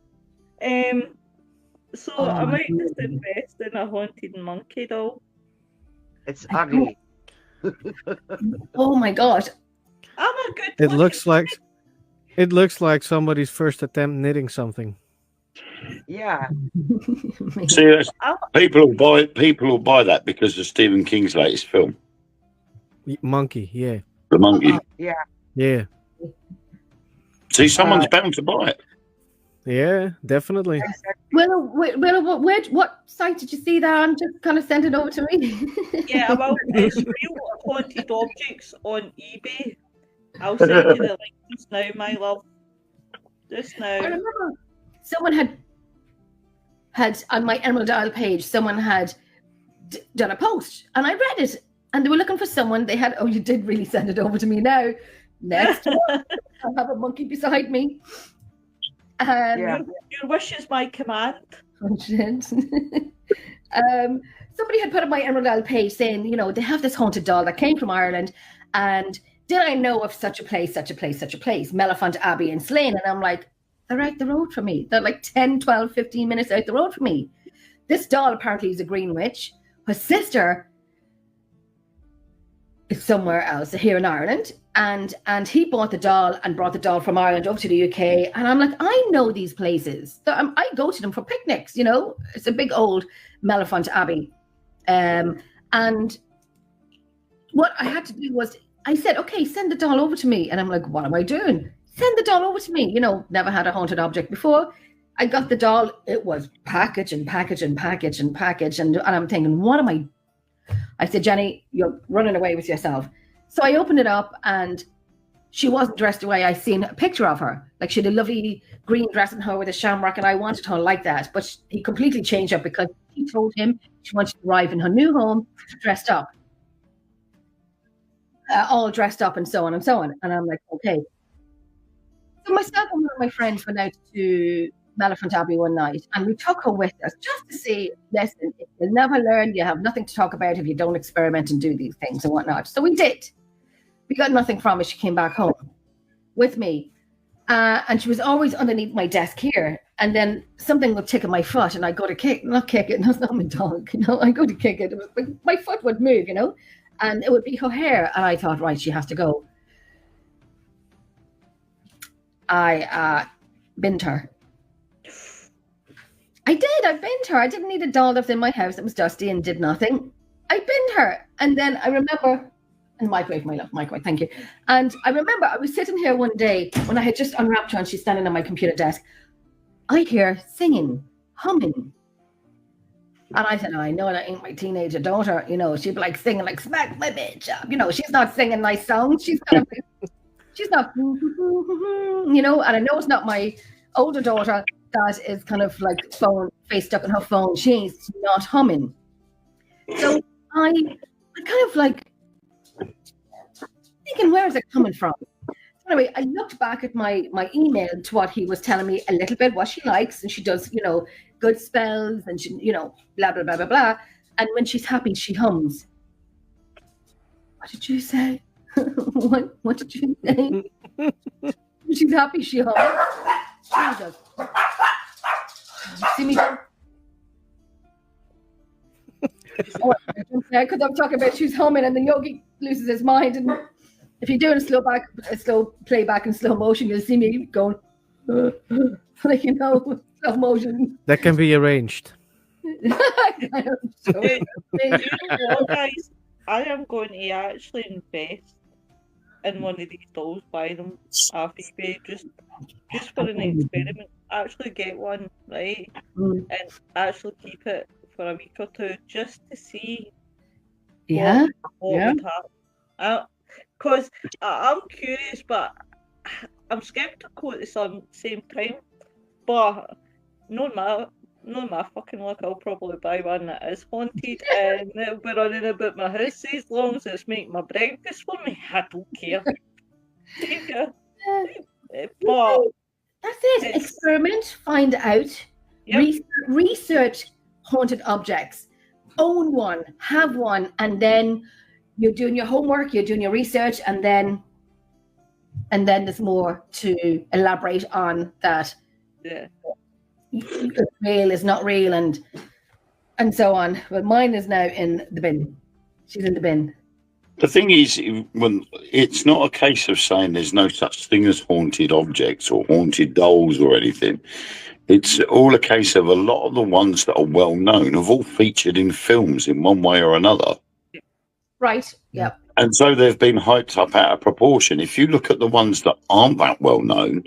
So I might just invest in a haunted monkey doll. It's ugly. Oh my god! I'm a good. It looks like somebody's first attempt knitting something. Yeah. See, people will buy that because of Stephen King's latest film, Monkey, yeah. The Monkey. Yeah. See, someone's bound to buy it. Yeah, definitely. Willow, what site did you see that on? Just kind of send it over to me. Yeah, well, it's real haunted objects on eBay. I'll send you the link just now, my love. Just now. I remember someone had on my Emerald Isle page, someone had done a post, and I read it, and they were looking for someone. They had, you did really send it over to me now. Next one, I have a monkey beside me. And Your wish is my command. Somebody had put on my Emerald Isle page saying, they have this haunted doll that came from Ireland, and did I know of such a place, Mellifont Abbey in Slane? And I'm like, they're right the road from me. They're like 10, 12, 15 minutes out the road from me. This doll apparently is a green witch. Her sister is somewhere else here in Ireland. And he bought the doll and brought the doll from Ireland over to the UK. And I'm like, I know these places. I go to them for picnics, It's a big old Mellifont Abbey. And what I had to do was, I said, okay, send the doll over to me. And I'm like, what am I doing? Send the doll over to me. Never had a haunted object before. I got the doll. It was package. And I'm thinking, what am I said, Jenny, you're running away with yourself. So I opened it up, and she wasn't dressed the way I seen a picture of her. Like, she had a lovely green dress on her with a shamrock, and I wanted her like that. But he completely changed up because he told him she wanted to arrive in her new home dressed up. All dressed up and so on and so on. And I'm like, okay. So myself and one of my friends went out to Elephant Abbey one night, and we took her with us just to see, listen, you'll never learn, you have nothing to talk about if you don't experiment and do these things and whatnot. So we did. We got nothing from it. She came back home with me. And she was always underneath my desk here. And then something would tickle my foot, and I go to not kick it. No, it's not my dog. I go to kick it. My foot would move, and it would be her hair. And I thought, right, she has to go. I binned her. I did. I binned her. I didn't need a doll left in my house that was dusty and did nothing. I binned her. And then I remember... And microwave, my love, microwave, thank you. And I remember I was sitting here one day when I had just unwrapped her and she's standing on my computer desk. I hear singing, humming. And I said, I know that ain't my teenager daughter. She'd be like singing like smack my bitch up. She's not singing nice songs. She's not, and I know it's not my older daughter that is kind of like phone faced up in her phone. She's not humming. So I kind of like, thinking, where is it coming from? So anyway, I looked back at my email to what he was telling me a little bit, what she likes, and she does, good spells, and she, blah, blah, blah, blah, blah. And when she's happy, she hums. What did you say? What did you say? When she's happy, she hums. She does. See me? Because I'm talking about she's humming, and the yogi loses his mind, and if you're doing a slow playback in slow motion, you'll see me going, slow motion. That can be arranged. Guys, I am going to actually invest in one of these dolls, buy them off eBay, just for an experiment. Actually get one, right, and actually keep it for a week or two, just to see what would happen. Because I'm curious, but I'm skeptical at the same time. But knowing my fucking luck, I'll probably buy one that is haunted and it'll be running about my house as long as it's making my breakfast for me. I don't care. But that's it. Experiment, find out, research haunted objects, own one, have one, and then you're doing your homework, you're doing your research, and then there's more to elaborate on that. Yeah. It's real, is not real, and so on. But mine is now in the bin. She's in the bin. The thing is, when it's not a case of saying there's no such thing as haunted objects or haunted dolls or anything. It's all a case of a lot of the ones that are well known have all featured in films in one way or another. Right. Yep. And so they've been hyped up out of proportion. If you look at the ones that aren't that well known,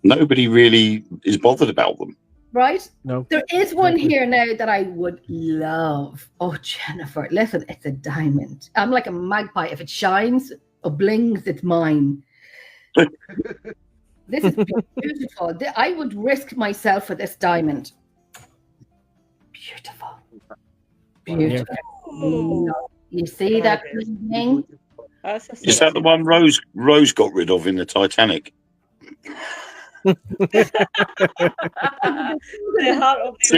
nobody really is bothered about them. Right? No. There is one here now that I would love. Oh, Jennifer, listen, it's a diamond. I'm like a magpie. If it shines or blings, it's mine. This is beautiful. I would risk myself for this diamond. Beautiful. Beautiful. Oh. You see that thing? Is that the one Rose got rid of in the Titanic? See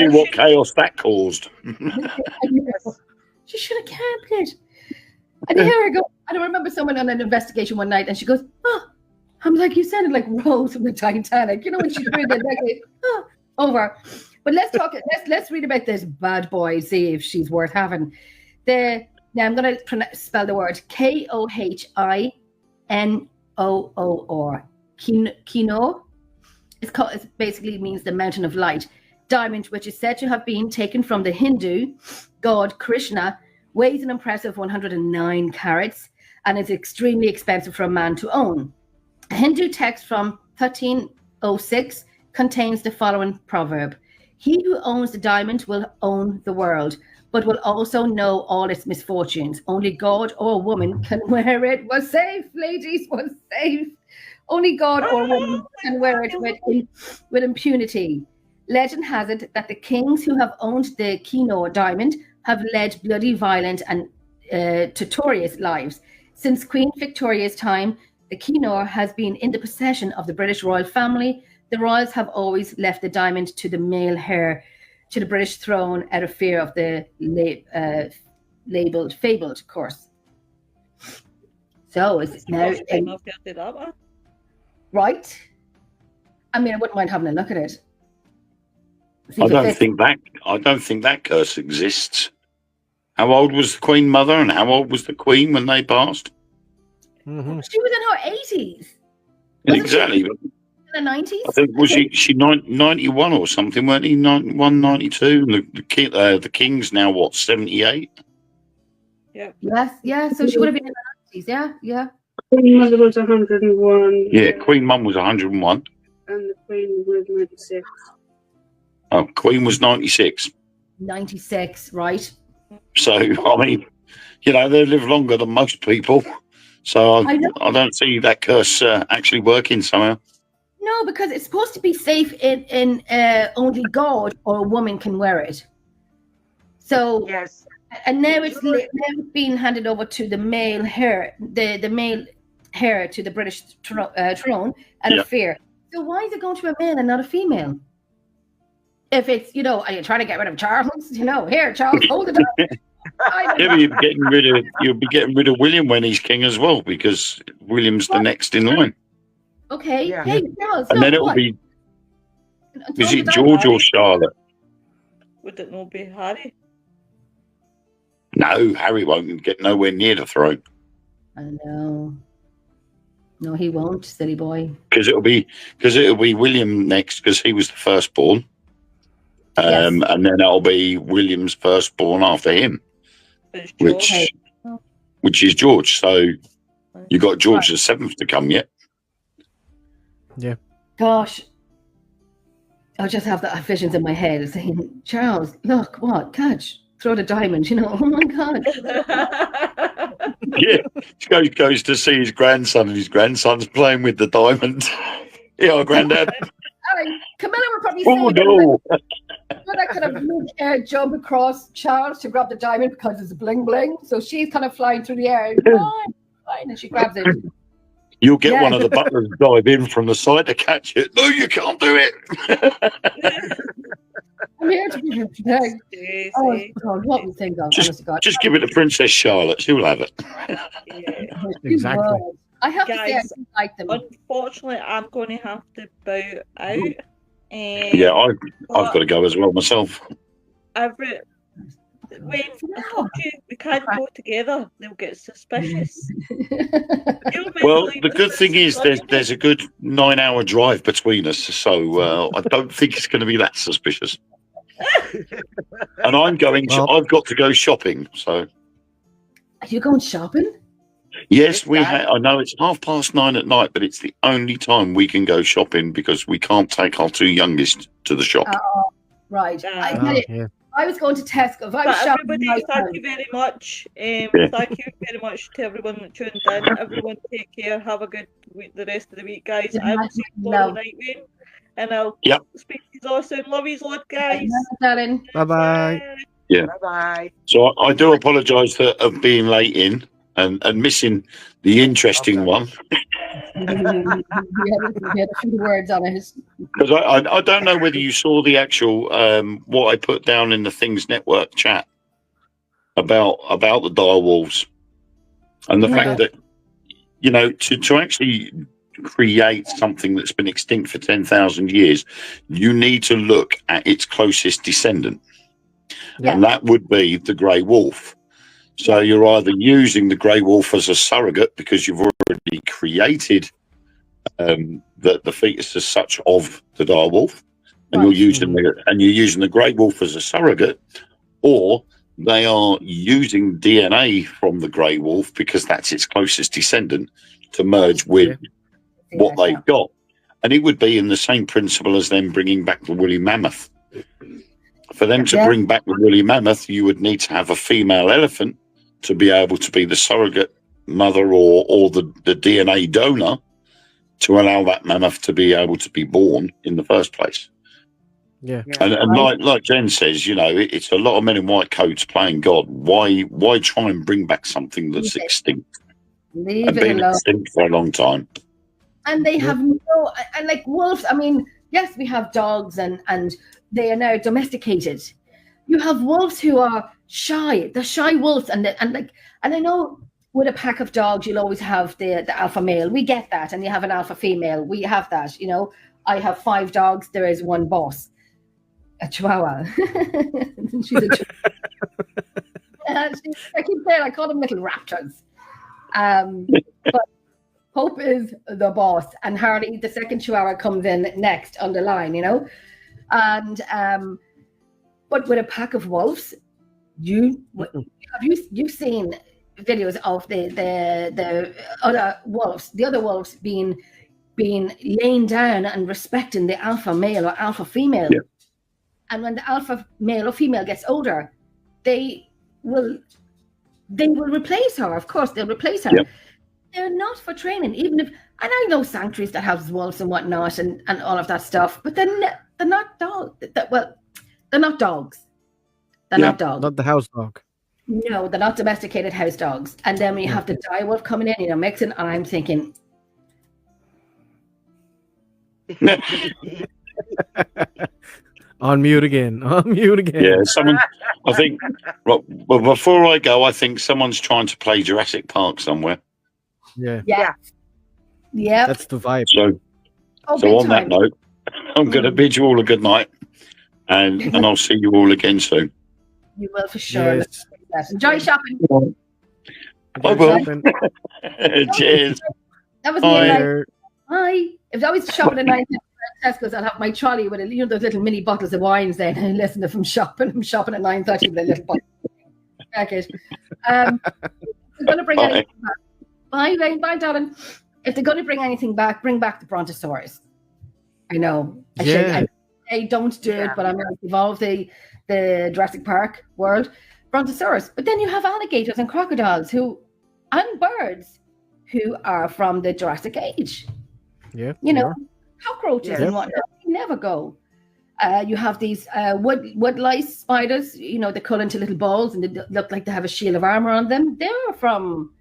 what chaos that caused. She should have kept it. And here I go. I don't remember someone on an investigation one night, and she goes, "Oh," I'm like, "You sounded like Rose from the Titanic." When she threw the decade over. But let's talk. Let's read about this bad boy. See if she's worth having. Now I'm going to spell the word Kohinoor. Kino. It basically means the mountain of light. Diamond, which is said to have been taken from the Hindu god Krishna, weighs an impressive 109 carats and is extremely expensive for a man to own. A Hindu text from 1306 contains the following proverb: "He who owns the diamond will own the world, but will also know all its misfortunes. Only God or woman can wear it." Was safe, ladies, was safe. Only God or woman can wear it with impunity. Legend has it that the kings who have owned the Kohinoor diamond have led bloody, violent, and tortuous lives. Since Queen Victoria's time, the Kohinoor has been in the possession of the British royal family, the royals have always left the diamond to the male heir to the British throne out of fear of the labelled fabled, of course. So it's now right. I mean, I wouldn't mind having a look at it. I don't think that curse exists. How old was the Queen Mother, and how old was the Queen when they passed? Mm-hmm. She was in her 80s. Exactly. In the 90s? I think was she 91 or something, weren't he? 91, 92? And the King's now what, 78? Yeah. Yes, yeah. So she would have been in the 90s, yeah. Queen Mother was 101. Yeah, Queen Mum was 101. And the Queen was 96. Oh, Queen was 96. 96, right. So, I mean, they live longer than most people. So I don't see that curse actually working somehow. No, because it's supposed to be safe in only God or a woman can wear it. So Yes. And now it's being handed over to the male heir, the male heir to the British throne out of fear. So why is it going to a male and not a female? If it's, are you trying to get rid of Charles? Here, Charles, hold it up. But you'll be getting rid of William when he's king as well, because William's the next in line. Okay. Yeah. Hey, Charles. And then it'll be, is it George or Charlotte? Would it not be Harry? No, Harry won't get nowhere near the throne. I know. No, he won't, silly boy. Because it'll be William next, because he was the firstborn. And then it'll be William's firstborn after him, which is George. So you got George the seventh to come yet. Yeah. Gosh, I just have the visions in my head saying, Charles, look, what? Catch. Throw the diamond, Oh my God. Yeah. He goes to see his grandson, and his grandson's playing with the diamond. Yeah, Granddad. Camilla would probably say, no. that kind of jump across Charles to grab the diamond because it's bling bling. So she's kind of flying through the air. Fine, and she grabs it. You'll get one of the butlers dive in from the side to catch it. No, you can't do it. I'm here to protect. Oh, God, what we think of? Just give it to Princess Charlotte. She'll have it. Exactly. I have to Guys, say I like them. Unfortunately, I'm going to have to bow out. Yeah, I've got to go as well myself. When I told you we can't go together, they'll get suspicious. Well, the good thing is there's a good 9-hour drive between us, so I don't think it's going to be that suspicious. And I'm going. I've got to go shopping. So. Are you going shopping? Yes, we have. I know it's 9:30 at night, but it's the only time we can go shopping because we can't take our two youngest to the shop. Right. I was going to Tesco. If I was everybody, shopping thank you very much. Thank you very much to everyone that tuned in. Everyone, take care. Have a good week, the rest of the week, guys. I will see you tomorrow night, and I'll speak to you all soon. Love you, lot, guys. Bye bye. Yeah. Bye bye. So I do apologise for being late in and missing the interesting one. We had a few words on it. Because I don't know whether you saw the actual what I put down in the Things Network chat about the direwolves and the fact that to actually create something that's been extinct for 10,000 years, you need to look at its closest descendant, and that would be the grey wolf. So you're either using the grey wolf as a surrogate because you've already created the fetus as such of the direwolf, and you're using the grey wolf as a surrogate, or they are using DNA from the grey wolf because that's its closest descendant to merge with what they've got, and it would be in the same principle as them bringing back the woolly mammoth. For them to bring back the woolly mammoth, you would need to have a female elephant to be able to be the surrogate mother or the DNA donor to allow that mammoth to be able to be born in the first place. Yeah. And like Jen says, it's a lot of men in white coats playing God. Why try and bring back something that's extinct? Leave and it been alone. extinct for a long time. And they have and like wolves, I mean, Yes, we have dogs and they are now domesticated. You have wolves who are shy. The shy wolves and I know with a pack of dogs you'll always have the alpha male. We get that, and you have an alpha female. We have that. You know, I have 5 dogs. There is one boss, a Chihuahua. She's a Chihuahua. I keep saying I call them little raptors. But Hope is the boss, and Harley, the second Chihuahua, comes in next on the line, you know. And but with a pack of wolves, you've seen videos of the other wolves being laying down and respecting the alpha male or alpha female. Yeah. And when the alpha male or female gets older, they will replace her. Of course, they'll replace her. Yeah. They're not for training, even if, and I know sanctuaries that have wolves and whatnot and all of that stuff, but they're not dogs. They're not dogs. They're not dogs. Not the house dog. No, they're not domesticated house dogs. And then when you have the dire wolf coming in, you know, mixing, and I'm thinking, on mute again. Yeah, someone. I think. Well, before I go, I think someone's trying to play Jurassic Park somewhere. Yeah. That's the vibe. So on that note, I'm going to bid you all a good night, and I'll see you all again soon. You will for sure. Yes. Enjoy shopping. I will. Cheers. That was me. Bye. If I was shopping at 9 Tesco's, I'll have my trolley with those little mini bottles of wines then, and listen if I'm shopping at 9:30 with a little bottle. Package. I'm going to bring anything back. Bye, Wayne. Bye, darling. If they're going to bring anything back, bring back the Brontosaurus. I know. I don't do it, but I'm going to evolve the Jurassic Park world. Brontosaurus. But then you have alligators and crocodiles and birds who are from the Jurassic Age. Yeah. You know, cockroaches and whatnot. They never go. You have these wood lice spiders, you know, they curl into little balls and they look like they have a shield of armor on them. They're from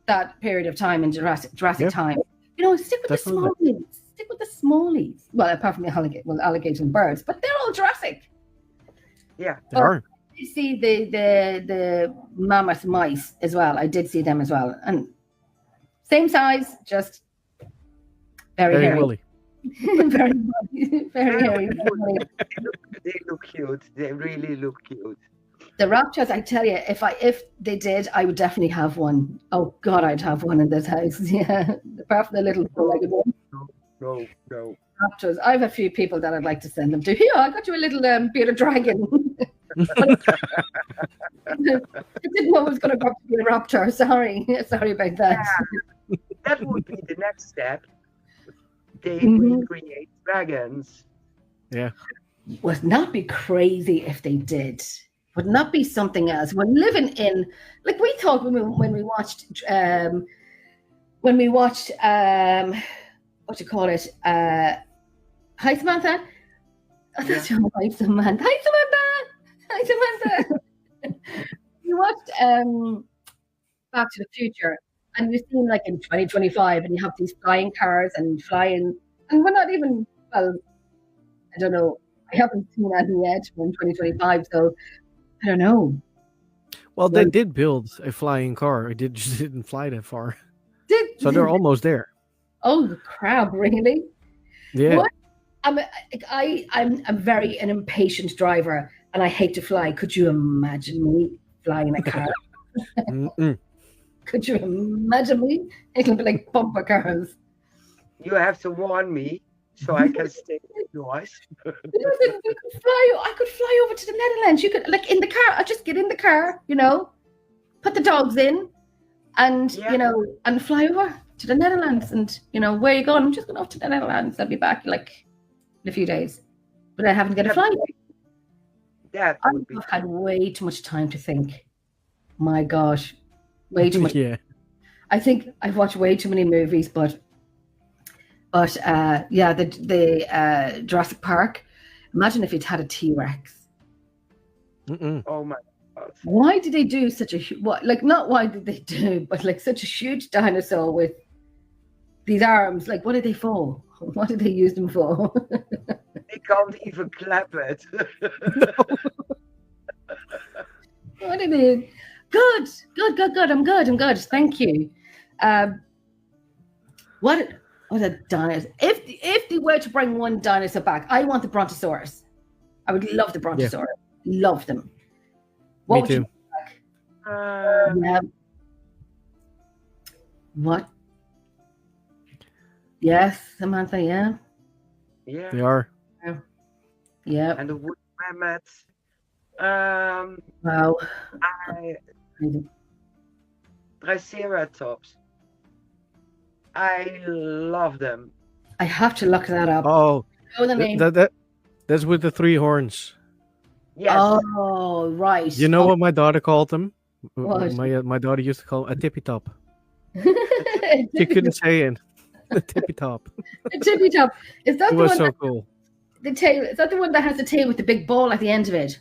that period of time in Jurassic time. You know, stick with the smallies. Stick with the smallies. Well, apart from the alligators and birds, but they're all Jurassic. Yeah, they are. I did see the mammoth mice as well. I did see them as well, and same size, just very hairy. Woolly. very hairy. They look cute. They really look cute. The raptors, I tell you, if they did, I would definitely have one. Oh God, I'd have one in this house. Yeah, apart from the little four-legged one. No. Raptors. I have a few people that I'd like to send them to. Here, I got you a little bearded dragon. I didn't know it was going to grow up to be a raptor. Sorry about that. Yeah, that would be the next step. They recreate dragons. Yeah. Would not be crazy if they did. Would not be something else. We're living in, like we thought when we watched what do you call it? Hi Samantha. Oh, that's your wife, Samantha. Hi Samantha. You watched Back to the Future, and you've seen like in 2025, and you have these flying cars and flying, and we're not even, well, I don't know. I haven't seen any yet in 2025, so I don't know. Well, they did build a flying car. It just didn't fly that far. So they're almost there. Oh, crap! Really? Yeah. What? I'm a very impatient driver, and I hate to fly. Could you imagine me flying a car? Could you imagine me? It'll be like bumper cars. You have to warn me so I can stay indoors. I could fly over to the Netherlands. You could, like, in the car. I just get in the car, you know, put the dogs in, and you know, and fly over to the Netherlands. And you know, where are you going? I'm just going off to the Netherlands. I'll be back like in a few days, but I haven't got a flight. I've had way too much time to think. My gosh, way too much. Yeah. I think I've watched way too many movies, but yeah, the Jurassic Park. Imagine if it had a T-Rex. Oh my God! Why did they do such a not why did they do, but like such a huge dinosaur with these arms? Like, what are they for? What did they use them for? They can't even clap it. What did they? Good. I'm good. Thank you. What a dinosaur! If they were to bring one dinosaur back, I want the Brontosaurus. I would love the Brontosaurus. Love them. What Me would you too. bring back? Yeah. What? Yes, Samantha. Yeah. Yeah. They are. Yeah. And the wood mammoths. Wow. Triceratops. I love them. I have to look that up. Oh, Know the name. that's with the 3 horns. Yes. Oh, right. You know what my daughter called them? What? My daughter used to call them a tippy top. She couldn't say it. The tippy top. The tippy top. Is that It the was one? so cool. The tail. Is that the one that has the tail with the big ball at the end of it?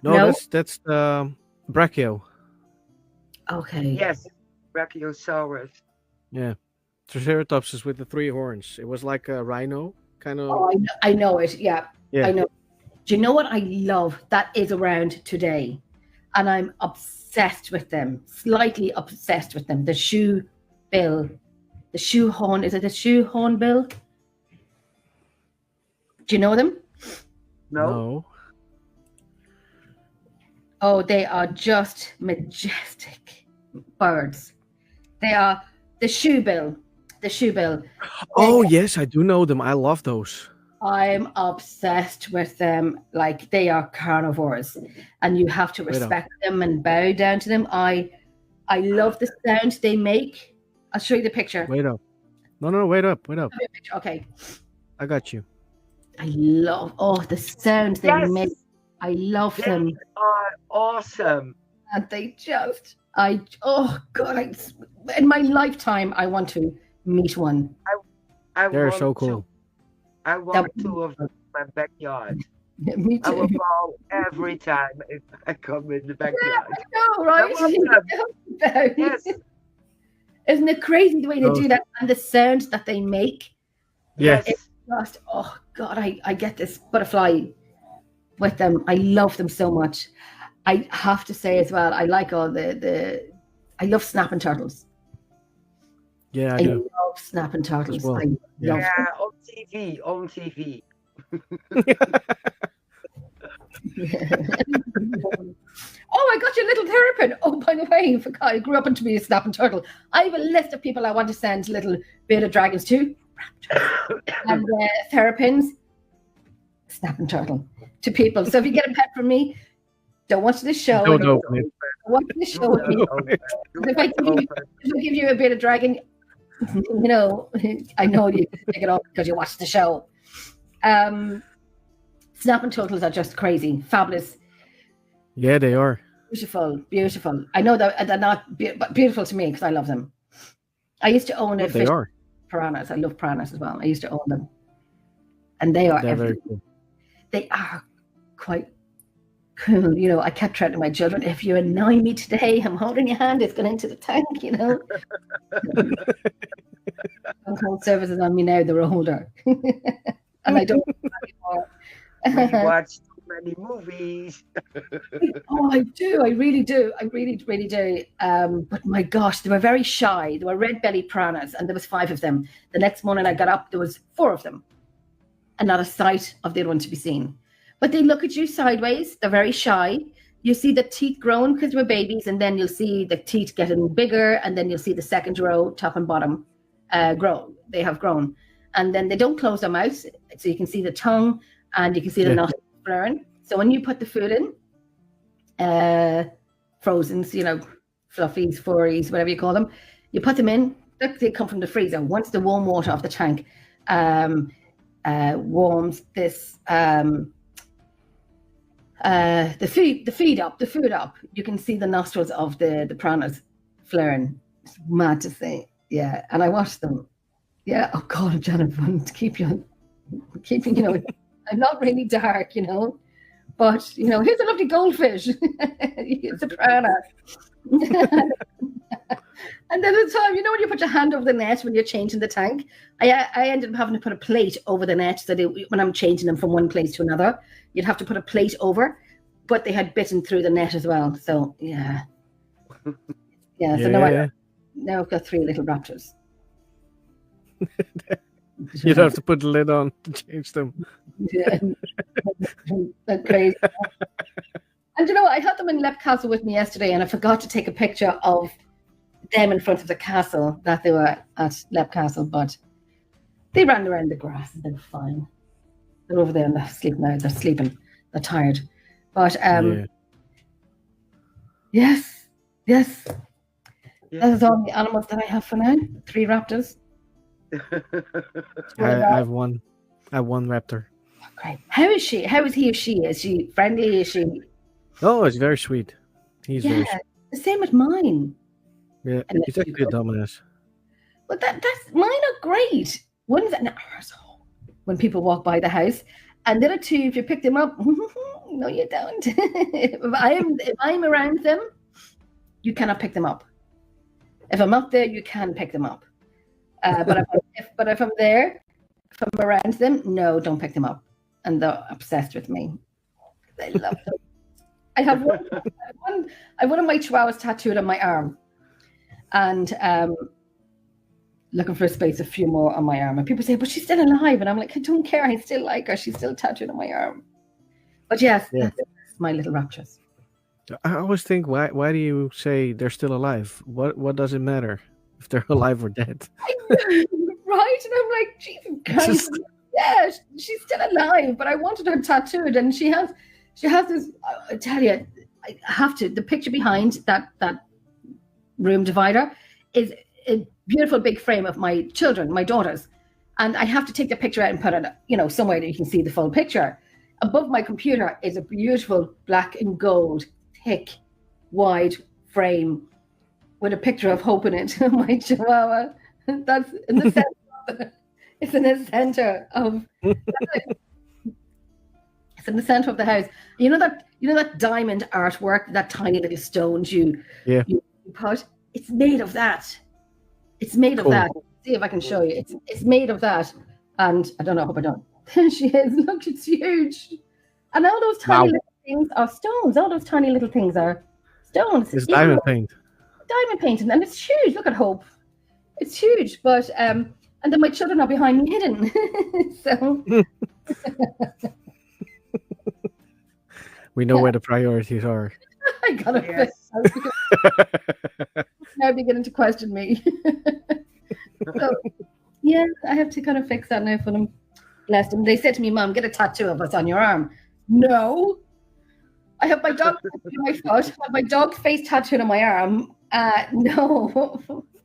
No, No? that's Brachio. Okay. Yes. Brachiosaurus. Yeah. Triceratops is with the 3 horns. It was like a rhino, kind of. Oh, I know it. Yeah. Yeah. I know. Do you know what I love that is around today? And I'm obsessed with them. Slightly obsessed with them. The shoe bill. The shoe horn. Is it the shoe horn bill? Do you know them? No. Oh, they are just majestic birds. They are the shoe bill. The shoe bill. Oh, yes, I do know them. I love those. I'm obsessed with them. Like, they are carnivores, and you have to Right on. respect them and bow down to them. I love the sound they make. I'll show you the picture. Wait up. No, wait up. Okay. I got you. I love the sound they Yes. make. I love They them. are awesome. And they just, oh God, in my lifetime, I want to meet one. They're so cool. I want 2 of them in my backyard. Me I will too. bow every time if I come in the backyard. I know, right? I want Yes. Isn't it crazy the way they Those- do that and the sound that they make? Yes. Yes. Just, oh God, I get this butterfly with them. I love them so much. I have to say as well, I like all I love snapping turtles. Yeah, I I do. love snapping turtles. well. I Yeah. love Yeah, on TV. Oh, I got you a little terrapin. Oh, by the way, I grew up to be a snapping turtle. I have a list of people I want to send little bearded dragons to. And terrapins, snapping turtle to people. So if you get a pet from me, don't watch this show. Don't open it. Watch this show with me. If I give you a bearded dragon, you know, I know you take it off because you watched the show. Snapping turtles are just crazy, fabulous. Yeah, they are. Beautiful. I know that they're not beautiful to me because I love them. I used to own a But they fish are. piranhas. I love piranhas as well. I used to own them, and they are They're very cool. they are quite cool. You know, I kept threatening my children, if you annoy me today, I'm holding your hand, it's going into the tank, you know. Some call services on me now, they're older. And I don't anymore. We watch too many movies. Oh, I do. I really do. I really, really do. But my gosh, they were very shy. They were red-bellied piranhas, and there was 5 of them. The next morning I got up, there was 4 of them, and not a sight of the other one to be seen. But they look at you sideways. They're very shy. You see the teeth growing because they were babies, and then you'll see the teeth getting bigger, and then you'll see the second row, top and bottom, grow. They have grown. And then they don't close their mouths, so you can see the tongue, and you can see the nostrils flaring. So when you put the food in, frozens, you know, fluffies, furries, whatever you call them, you put them in, they come from the freezer. Once the warm water off the tank warms this the food up, you can see the nostrils of the piranhas flaring. It's mad to see. Yeah, and I watched them. Yeah, oh God, I'm trying to keep you know, I'm not really dark, you know, But, here's a lovely goldfish. It's a piranha. And then the time, when you put your hand over the net when you're changing the tank, I ended up having to put a plate over the net so that when I'm changing them from one place to another, you'd have to put a plate over, but they had bitten through the net as well. So, yeah. Yeah, so now I've got 3 little raptors. You'd have to put the lid on to change them. Yeah. That's crazy. And I had them in Lep Castle with me yesterday, and I forgot to take a picture of them in front of the castle that they were at Lep Castle, but they ran around the grass and they were fine. They're over there and they're asleep now. They're sleeping. They're tired. But yes. That is all the animals that I have for now. 3 raptors. I have one. I have one raptor. Oh, great. How is she? How is he or she? Is she friendly? Is she? Oh, it's very sweet. He's very sweet. The same with mine. Yeah, he's actually a dumbass. But that's mine are great. One's an arsehole when people walk by the house, and the other 2, if you pick them up, no, you don't. if I'm around them, you cannot pick them up. If I'm up there, you can pick them up. But if I'm there, if I'm around them, no, don't pick them up. And they're obsessed with me. They love them. I have one of my chihuahuas tattooed on my arm, and looking for a space, a few more on my arm. And people say, but she's still alive. And I'm like, I don't care. I still like her. She's still tattooed on my arm. But yes, that's my little raptures. I always think, why do you say they're still alive? What does it matter if they're alive or dead? Right? And I'm like, Jesus Christ. Yeah, she's still alive, but I wanted her tattooed, and she has this. I tell you, I have to. The picture behind that room divider is a beautiful big frame of my children, my daughters, and I have to take the picture out and put it, somewhere that you can see the full picture. Above my computer is a beautiful black and gold, thick, wide frame with a picture of Hope in it, my chihuahua. That's in the center. It's in the center of. It's in the center of the house. You know that diamond artwork, that tiny little stones you put. It's made of that. It's made of that. See if I can show you. It's made of that, and I don't know. I hope I don't. She is. Look, it's huge, and all those tiny little things are stones. All those tiny little things are stones. It's diamond paint. Diamond painting, and it's huge. Look at Hope. It's huge, but and then my children are behind me hidden. So we know where the priorities are. I gotta fix. Now beginning to question me. So yeah, I have to kind of fix that now for them. Bless them. They said to me, "Mom, get a tattoo of us on your arm." No, I have my dog tattooed on my foot. I have my dog's face tattooed on my arm. No,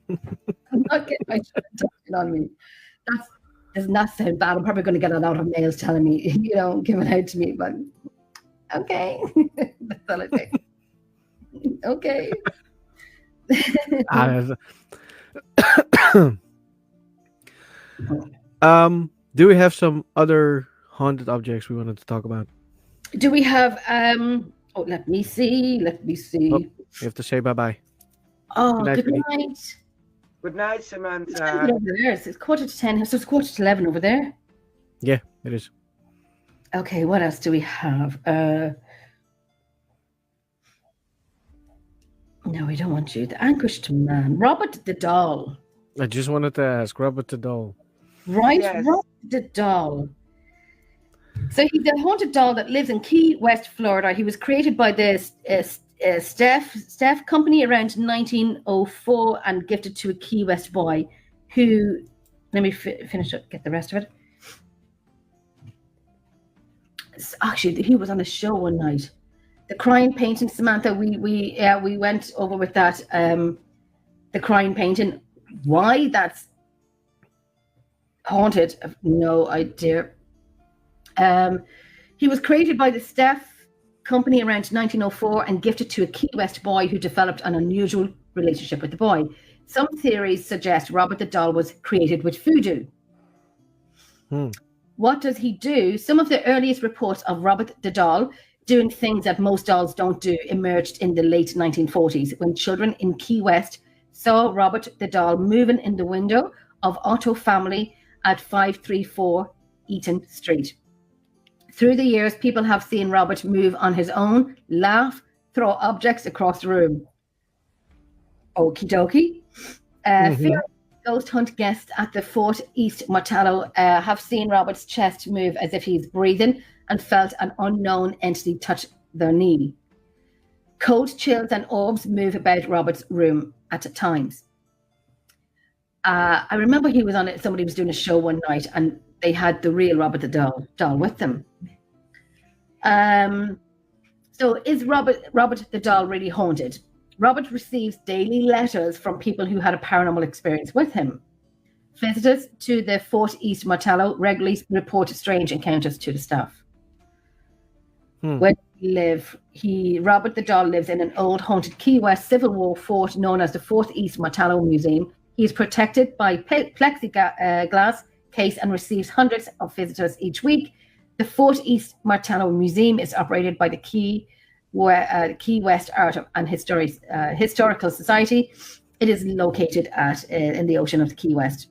I'm not getting my children tattooed on me. That does not sound bad. I'm probably going to get a lot of mails telling me, give it out to me. But okay, that's all I say. Okay. Do we have some other haunted objects we wanted to talk about? Do we have let me see. Oh, you have to say bye-bye. Oh, good night. Good night, Samantha. Over there. It's 10:15, so it's 11:15 over there. Yeah, it is. Okay, what else do we have? No, we don't want you. The Anchorage Man. Robert the Doll. I just wanted to ask, Robert the Doll. Right, Yes. Robert the Doll. So he's a haunted doll that lives in Key West, Florida. He was created by the Steph Company around 1904 and gifted to a Key West boy who, let me finish it, get the rest of it. Actually, he was on a show one night. The crying painting, Samantha, we went over with that. The crying painting, why that's haunted, I've no idea. He was created by the Steph Company around 1904 and gifted to a Key West boy who developed an unusual relationship with the boy. Some theories suggest Robert the Doll was created with voodoo. What does he do? Some of the earliest reports of Robert the Doll doing things that most dolls don't do emerged in the late 1940s when children in Key West saw Robert the doll moving in the window of Otto family at 534 Eaton Street. Through the years, people have seen Robert move on his own, laugh, throw objects across the room. Okie dokie. Fear ghost hunt guests at the Fort East Martello have seen Robert's chest move as if he's breathing and felt an unknown entity touch their knee. Cold chills and orbs move about Robert's room at times. I remember he was on it. Somebody was doing a show one night and they had the real Robert the doll with them. So is Robert the doll really haunted? Robert receives daily letters from people who had a paranormal experience with him. Visitors to the Fort East Martello regularly report strange encounters to the staff. Where Robert the doll lives in an old haunted Key West Civil War fort known as the Fort East Martello Museum. He is protected by plexiglass case and receives hundreds of visitors each week. The Fort East Martello Museum is operated by the Key West Art and Historical Society. It is located in the ocean of the Key West.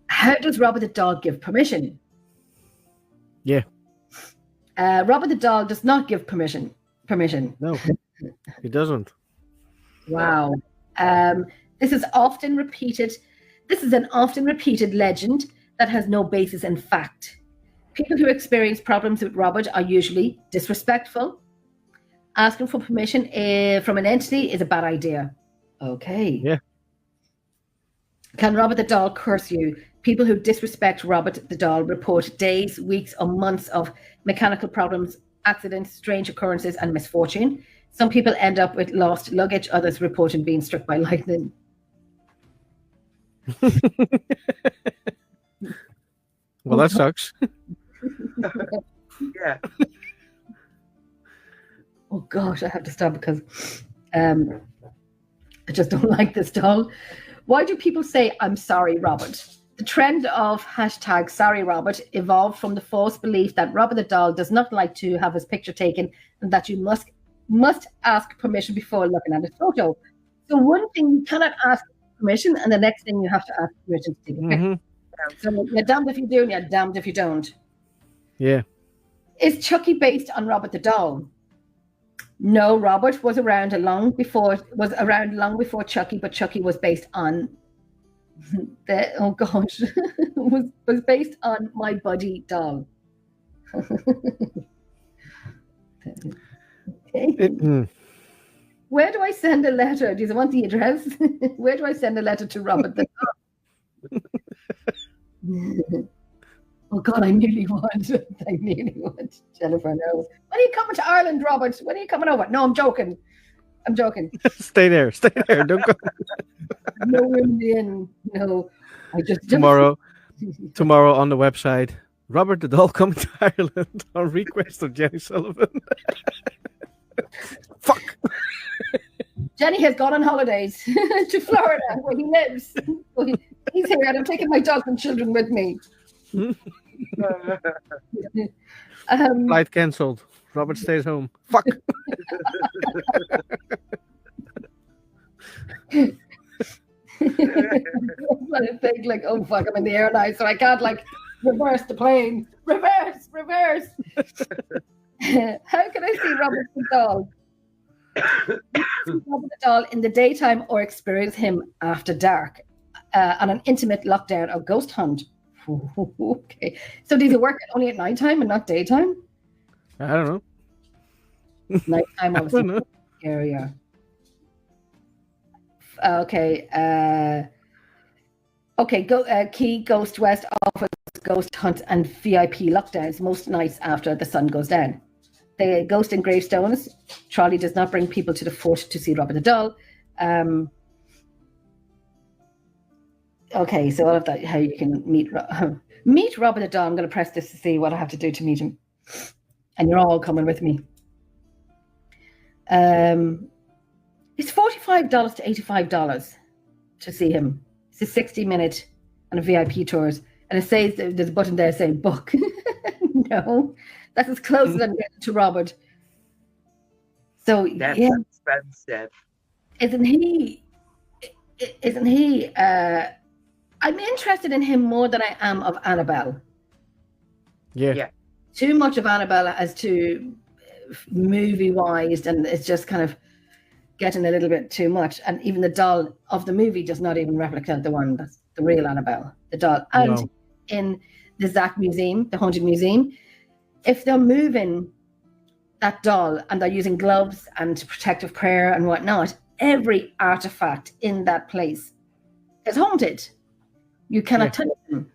How does Robert the doll give permission? Yeah. Robert the doll does not give permission. No, he doesn't. Wow. This is an often repeated legend that has no basis in fact. People who experience problems with Robert are usually disrespectful. Asking for permission from an entity is a bad idea. Okay. Yeah. Can Robert the doll curse you? People who disrespect Robert the doll report days, weeks, or months of mechanical problems, accidents, strange occurrences, and misfortune. Some people end up with lost luggage. Others reported being struck by lightning. Well, that sucks. Yeah. Oh gosh, I have to stop because I just don't like this doll. Why do people say "I'm sorry, Robert"? The trend of #SorryRobert evolved from the false belief that Robert the doll does not like to have his picture taken and that you must ask permission before looking at his photo. So one thing you cannot ask permission, and the next thing you have to ask permission to take a picture. So you're damned if you do, and you're damned if you don't. Yeah. Is Chucky based on Robert the doll? No, Robert was around long before Chucky, but Chucky was based on was based on My Buddy doll. Okay. Where do I send a letter? Do you want the address? Where do I send a letter to Robert the doll? Oh God, I nearly want. Jennifer knows. When are you coming to Ireland, Robert? When are you coming over? No, I'm joking. Stay there. Don't go. No women in. No, I just Tomorrow on the website, Robert the doll coming to Ireland on request of Jenny Sullivan. Fuck. Jenny has gone on holidays to Florida, where he lives. He's here, and I'm taking my dog and children with me. Flight cancelled. Robert stays home. Fuck. I think like, oh fuck, I'm in the airline, so I can't like reverse the plane. Reverse. How can I see Robert the doll? Robert the doll in the daytime or experience him after dark on an intimate lockdown or ghost hunt. Okay, so does it work only at nighttime and not daytime? I don't know. Nighttime, obviously. Area. Okay. Key Ghost West offers ghost hunt and VIP lockdowns most nights after the sun goes down. The ghost and gravestones trolley does not bring people to the fort to see Robert the doll. Okay, so all of that, how you can meet Robert the doll. I'm going to press this to see what I have to do to meet him, and you're all coming with me. It's $45 to $85 to see him. It's a 60-minute and a VIP tours, and it says there's a button there saying book. No, that's as close as I'm getting to Robert. So That's yeah, expensive. isn't he? Isn't he? I'm interested in him more than I am of Annabelle. Yeah. Yeah. Too much of Annabelle as to movie-wise, and it's just kind of getting a little bit too much. And even the doll of the movie does not even replicate the one that's the real Annabelle, the doll. And No. in the Zach Museum, the Haunted Museum, if they're moving that doll and they're using gloves and protective prayer and whatnot, every artifact in that place is haunted. You cannot touch them.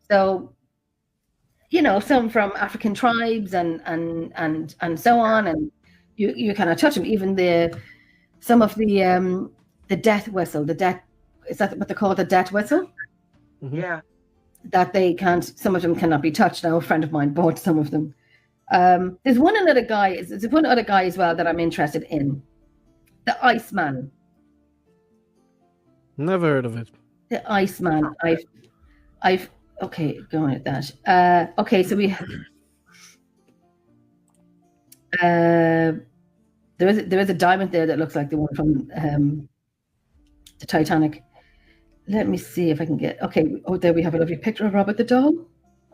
So, you know, some from African tribes and so on, and you cannot touch them. Even some of the death whistle, is that what they call it, the death whistle? Mhm. Yeah. That they can't. Some of them cannot be touched. Now, a friend of mine bought some of them. There's one other guy. There's one other guy as well that I'm interested in. The Iceman. Never heard of it. The Iceman. I've okay, going at that. Okay, so we there is a diamond there that looks like the one from the Titanic. Let me see if I can get. Okay, oh, there we have a lovely picture of Robert the dog.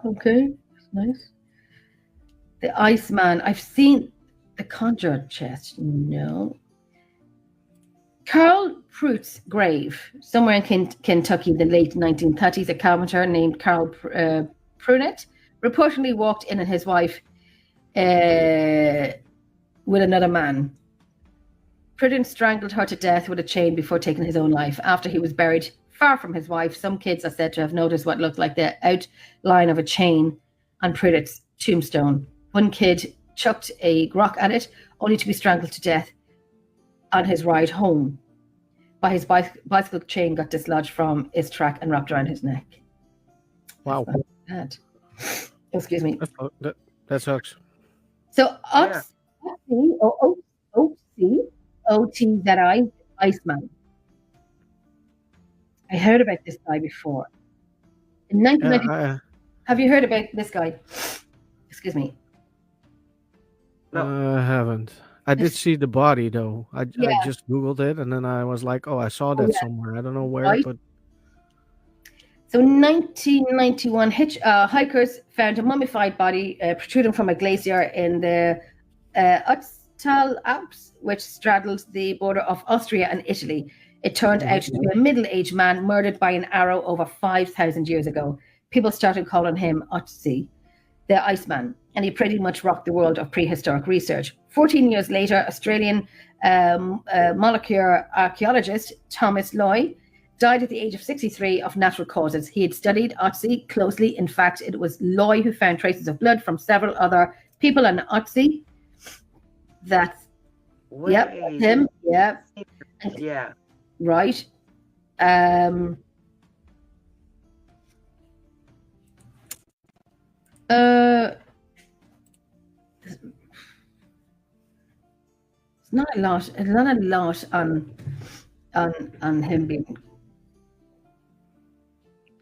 Okay, that's nice. The Iceman. I've seen the Conjure chest. No. Carl Pruitt's grave, somewhere in Kentucky in the late 1930s, a carpenter named Carl Pruitt reportedly walked in on his wife with another man. Pruitt strangled her to death with a chain before taking his own life. After he was buried far from his wife, some kids are said to have noticed what looked like the outline of a chain on Pruitt's tombstone. One kid chucked a rock at it, only to be strangled to death on his ride home. By his bicycle chain got dislodged from his track and wrapped around his neck. Wow. That. Excuse me. That sucks. So O-T-Z-I, Iceman. I heard about this guy before. In 1990, have you heard about this guy? Excuse me. No. I haven't. I did see the body though. I just Googled it and then I was like, oh, I saw that somewhere. I don't know where, Right. but So in 1991, hikers found a mummified body protruding from a glacier in the Utztal Alps, which straddles the border of Austria and Italy. It turned out to be a middle-aged man murdered by an arrow over 5,000 years ago. People started calling him Otzi, the Iceman, and he pretty much rocked the world of prehistoric research. 14 years later, Australian molecular archaeologist Thomas Loy died at the age of 63 of natural causes. He had studied Otzi closely. In fact, it was Loy who found traces of blood from several other people on Otzi. That's him. Yep. Yeah. Right. It's not a lot. It's not a lot on him being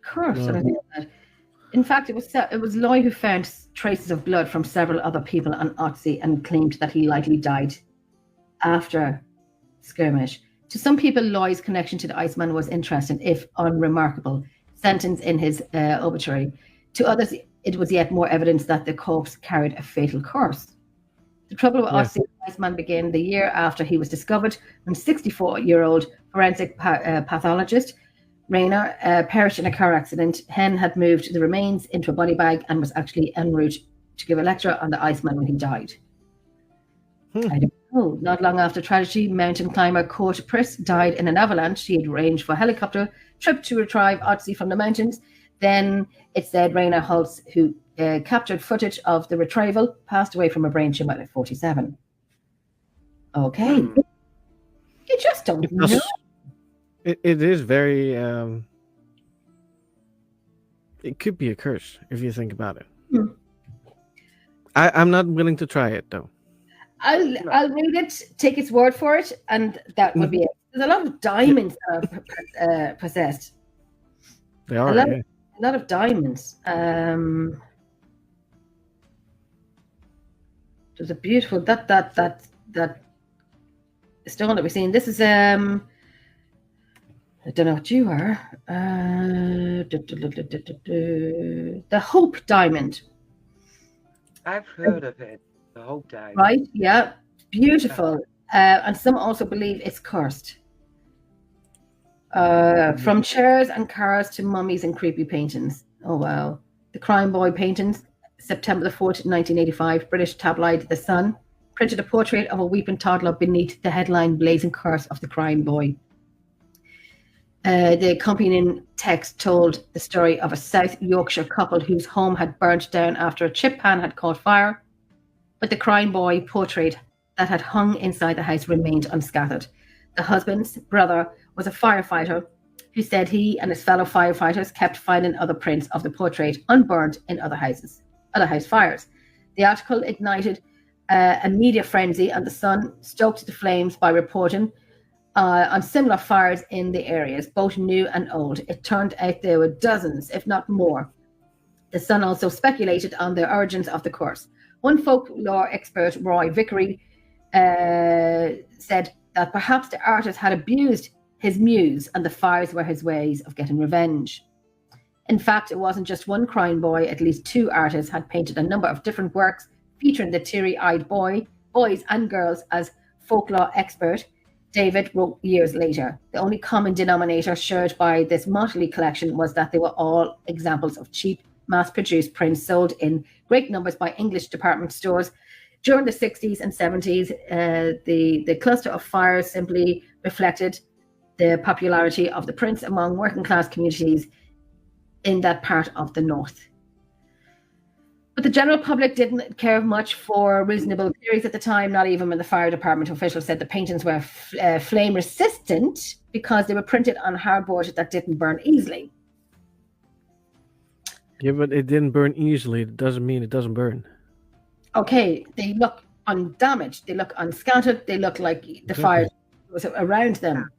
cursed. No. I think that. In fact, it was Loy who found traces of blood from several other people on Otzi and claimed that he likely died after skirmish. To some people, Loy's connection to the Iceman was interesting, if unremarkable, sentence in his obituary. To others, it was yet more evidence that the corpse carried a fatal curse. The trouble with Otzi, the Iceman began the year after he was discovered when 64-year-old forensic pathologist Rayner perished in a car accident. Hen had moved the remains into a body bag and was actually en route to give a lecture on the Iceman when he died. I don't know. Not long after tragedy, mountain climber Court Priss died in an avalanche. He had arranged for a helicopter trip to retrieve Otzi from the mountains. Then it said Rayner Holtz, who captured footage of the retrieval, passed away from a brain tumor at 47. Okay. You just don't know. It is very. It could be a curse if you think about it. I'm not willing to try it though. I'll read it, take its word for it, and that would be it. There's a lot of diamonds that are possessed. They are. A lot of diamonds. There's a beautiful that stone that we're seeing. This is I don't know what you are. The Hope Diamond. I've heard of it. The whole time. Right? Yeah. Beautiful. And some also believe it's cursed. From chairs and cars to mummies and creepy paintings. Oh wow. The Crime Boy paintings, September the 4th, 1985, British tabloid The Sun printed a portrait of a weeping toddler beneath the headline Blazing Curse of the Crime Boy. The accompanying text told the story of a South Yorkshire couple whose home had burnt down after a chip pan had caught fire, but the Crime Boy portrait that had hung inside the house remained unscattered. The husband's brother was a firefighter who said he and his fellow firefighters kept finding other prints of the portrait unburned in other house fires. The article ignited a media frenzy, and The Sun stoked the flames by reporting on similar fires in the areas, both new and old. It turned out there were dozens, if not more. The Sun also speculated on the origins of the curse. One folklore expert, Roy Vickery, said that perhaps the artist had abused his muse and the fires were his ways of getting revenge. In fact, it wasn't just one Crime Boy. At least two artists had painted a number of different works featuring the teary-eyed boys and girls, as folklore expert David wrote years later. The only common denominator shared by this motley collection was that they were all examples of cheap, mass-produced prints sold in great numbers by English department stores. During the 60s and 70s, the cluster of fires simply reflected the popularity of the prints among working-class communities in that part of the North. But the general public didn't care much for reasonable theories at the time. Not even when the fire department officials said the paintings were flame resistant because they were printed on hardboard that didn't burn easily. Yeah, but it didn't burn easily. It doesn't mean it doesn't burn. Okay, they look undamaged. They look unscattered. They look like the fire was around them.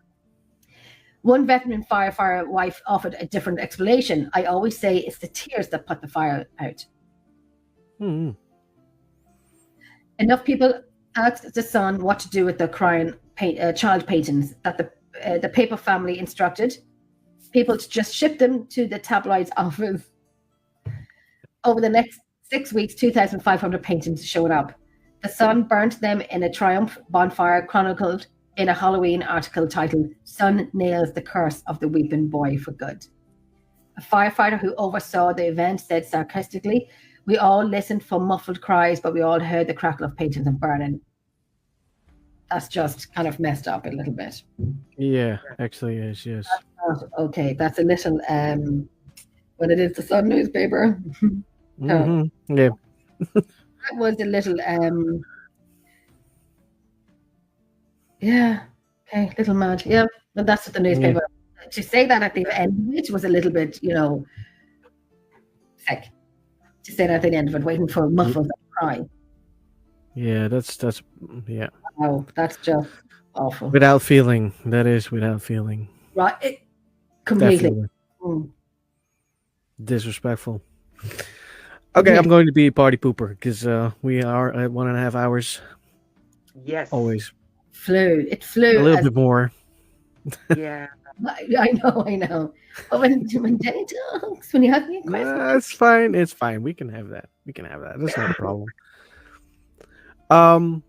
One veteran firefighter wife offered a different explanation. I always say it's the tears that put the fire out. Mm-hmm. Enough people asked The Sun what to do with the crying child paintings that the paper family instructed people to just ship them to the tabloid's office. Over the next 6 weeks, 2,500 paintings showed up. The Sun burnt them in a triumph bonfire chronicled in a Halloween article titled "Sun Nails the Curse of the Weeping Boy for Good." A firefighter who oversaw the event said sarcastically, "We all listened for muffled cries, but we all heard the crackle of paintings and burning." That's just kind of messed up a little bit. Yeah, actually is, yes. Okay, that's a little, when it is the Sun newspaper. Mm-hmm. Yeah. That was a little, yeah, okay, little mad. Yeah, but that's what the newspaper, to say that at the end, which was a little bit, sick. To say that at the end of it, waiting for muffled cry. Yeah, that's yeah. Oh, that's just awful. Without feeling. That is without feeling. Right, completely. Definitely. Disrespectful. Okay, I'm going to be a party pooper because we are at 1.5 hours. Yes. Always. It flew. A little bit more. Yeah. I know. But when Jenny talks, when you have me questions. It's fine. We can have that. That's not a problem. I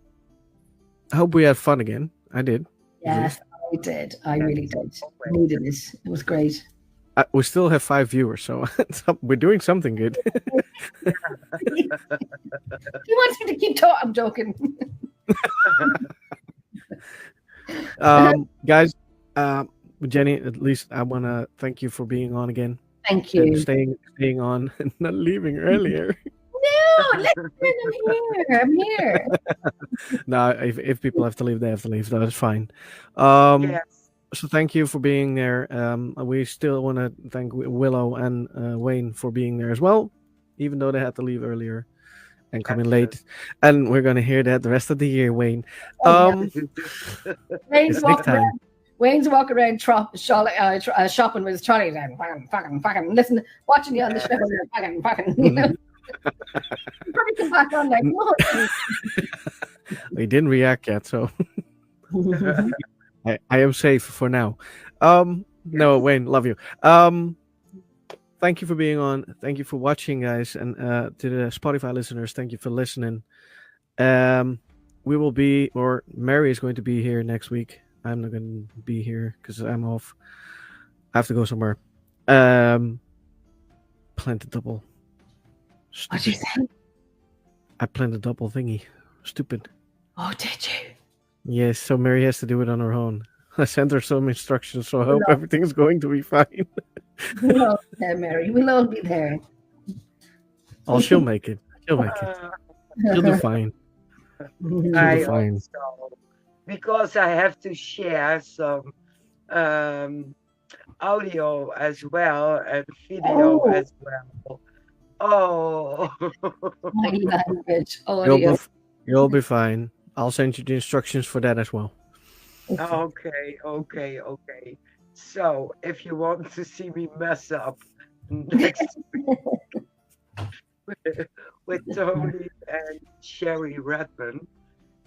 hope we had fun again. I did. Yes, I did. I really did. Needed it. It was great. We still have 5 viewers, so we're doing something good. He wants me to keep talking. I'm joking. Guys, Jenny, at least I want to thank you for being on again. Thank you. And staying on and not leaving earlier. No, I'm here. No, if people have to leave, they have to leave. That's fine. Yes. So thank you for being there. We still want to thank Willow and Wayne for being there as well, even though they had to leave earlier and come in late. And we're going to hear that the rest of the year, Wayne. Wayne's walking around shopping with his trolley and fucking listen, watching you on the show. Fucking. Probably come back on like, what? He didn't react yet, so I am safe for now. No, Wayne, love you. Thank you for being on. Thank you for watching, guys, and to the Spotify listeners, thank you for listening. We will be, or Mary is going to be here next week. I'm not going to be here because I'm off. I have to go somewhere. Planned a double. What'd you say? I planned a double thingy. Stupid. Oh, did you? Yes, so Mary has to do it on her own. I sent her some instructions, so I hope everything's going to be fine. We'll all be there, Mary. We'll all be there. Oh, she'll make it. She'll make it. She'll do fine. I She'll do fine. also, because I have to share some audio as well and video Oh. as well. Oh, My language. Audio. You'll be fine. I'll send you the instructions for that as well. okay. So, if you want to see me mess up next with Tony and Sherry Redmond,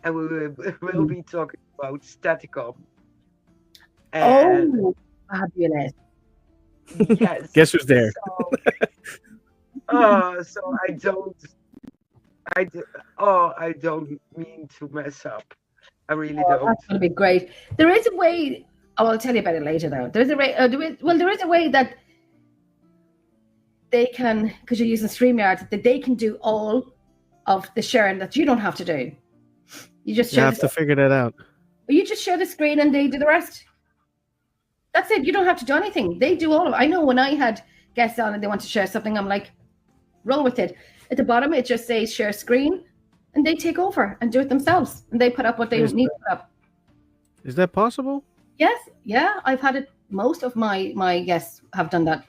and we'll be talking about Staticom. And Oh, fabulous. yes, Guess who's there? so I don't mean to mess up. I really don't. That's going to be great. There is a way. Oh, I'll tell you about it later, though. There is a way. There is a way that they can, because you're using StreamYard, that they can do all of the sharing that you don't have to do. You just You have to figure that out. You just share the screen and they do the rest. That's it. You don't have to do anything. They do all of it. I know when I had guests on and they want to share something, I'm like, roll with it. At the bottom, it just says share screen, and they take over and do it themselves. And they put up what they need to put up. Is that possible? Yes. Yeah. I've had it. Most of my guests have done that.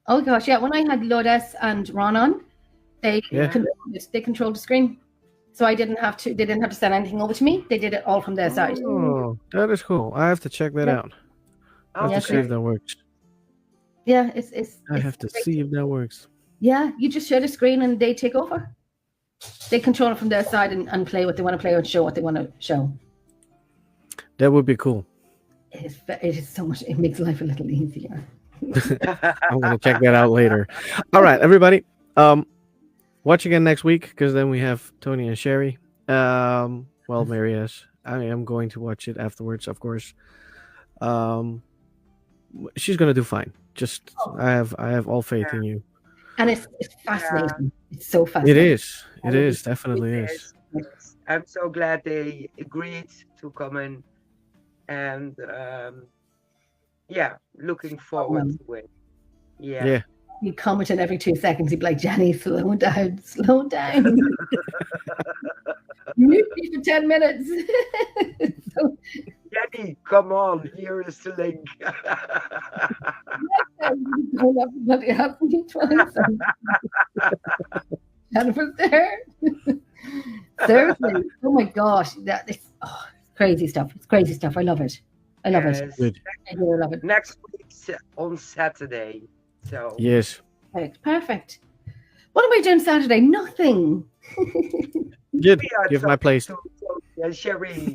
Oh, gosh. Yeah. When I had Lourdes and Ron on, they controlled the screen. So they didn't have to send anything over to me. They did it all from their side. Oh, that is cool. I have to check that out. I have to see if that works. Yeah, I have to see if that works. Yeah, you just share the screen and they take over. They control it from their side and play what they want to play or show what they want to show. That would be cool. It is so much. It makes life a little easier. I'm gonna check that out later. All right, everybody. Watch again next week because then we have Tony and Sherry. Well, Mary is. I am going to watch it afterwards, of course. She's gonna do fine. Just I have all faith in you. And it's fascinating. Yeah. It's so fascinating. It is. It is. Definitely is. I'm so glad they agreed to come in, and looking forward to it. Yeah. You comment in every 2 seconds. You'd be like, Jenny, slow down, slow down. Mute me for 10 minutes. Jenny, come on, here is the link. Jennifer's there. Seriously. Oh my gosh. It's crazy stuff. It's crazy stuff. I love it. I love it. Good. I really love it. Next week on Saturday. So yes. Perfect. What am I doing Saturday? Nothing. Good. Give my place. Sherry.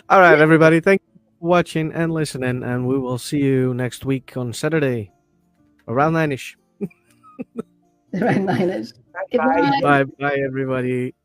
All right, everybody. Thank you for watching and listening, and we will see you next week on Saturday around 9ish. Around 9ish. Bye. Bye, everybody.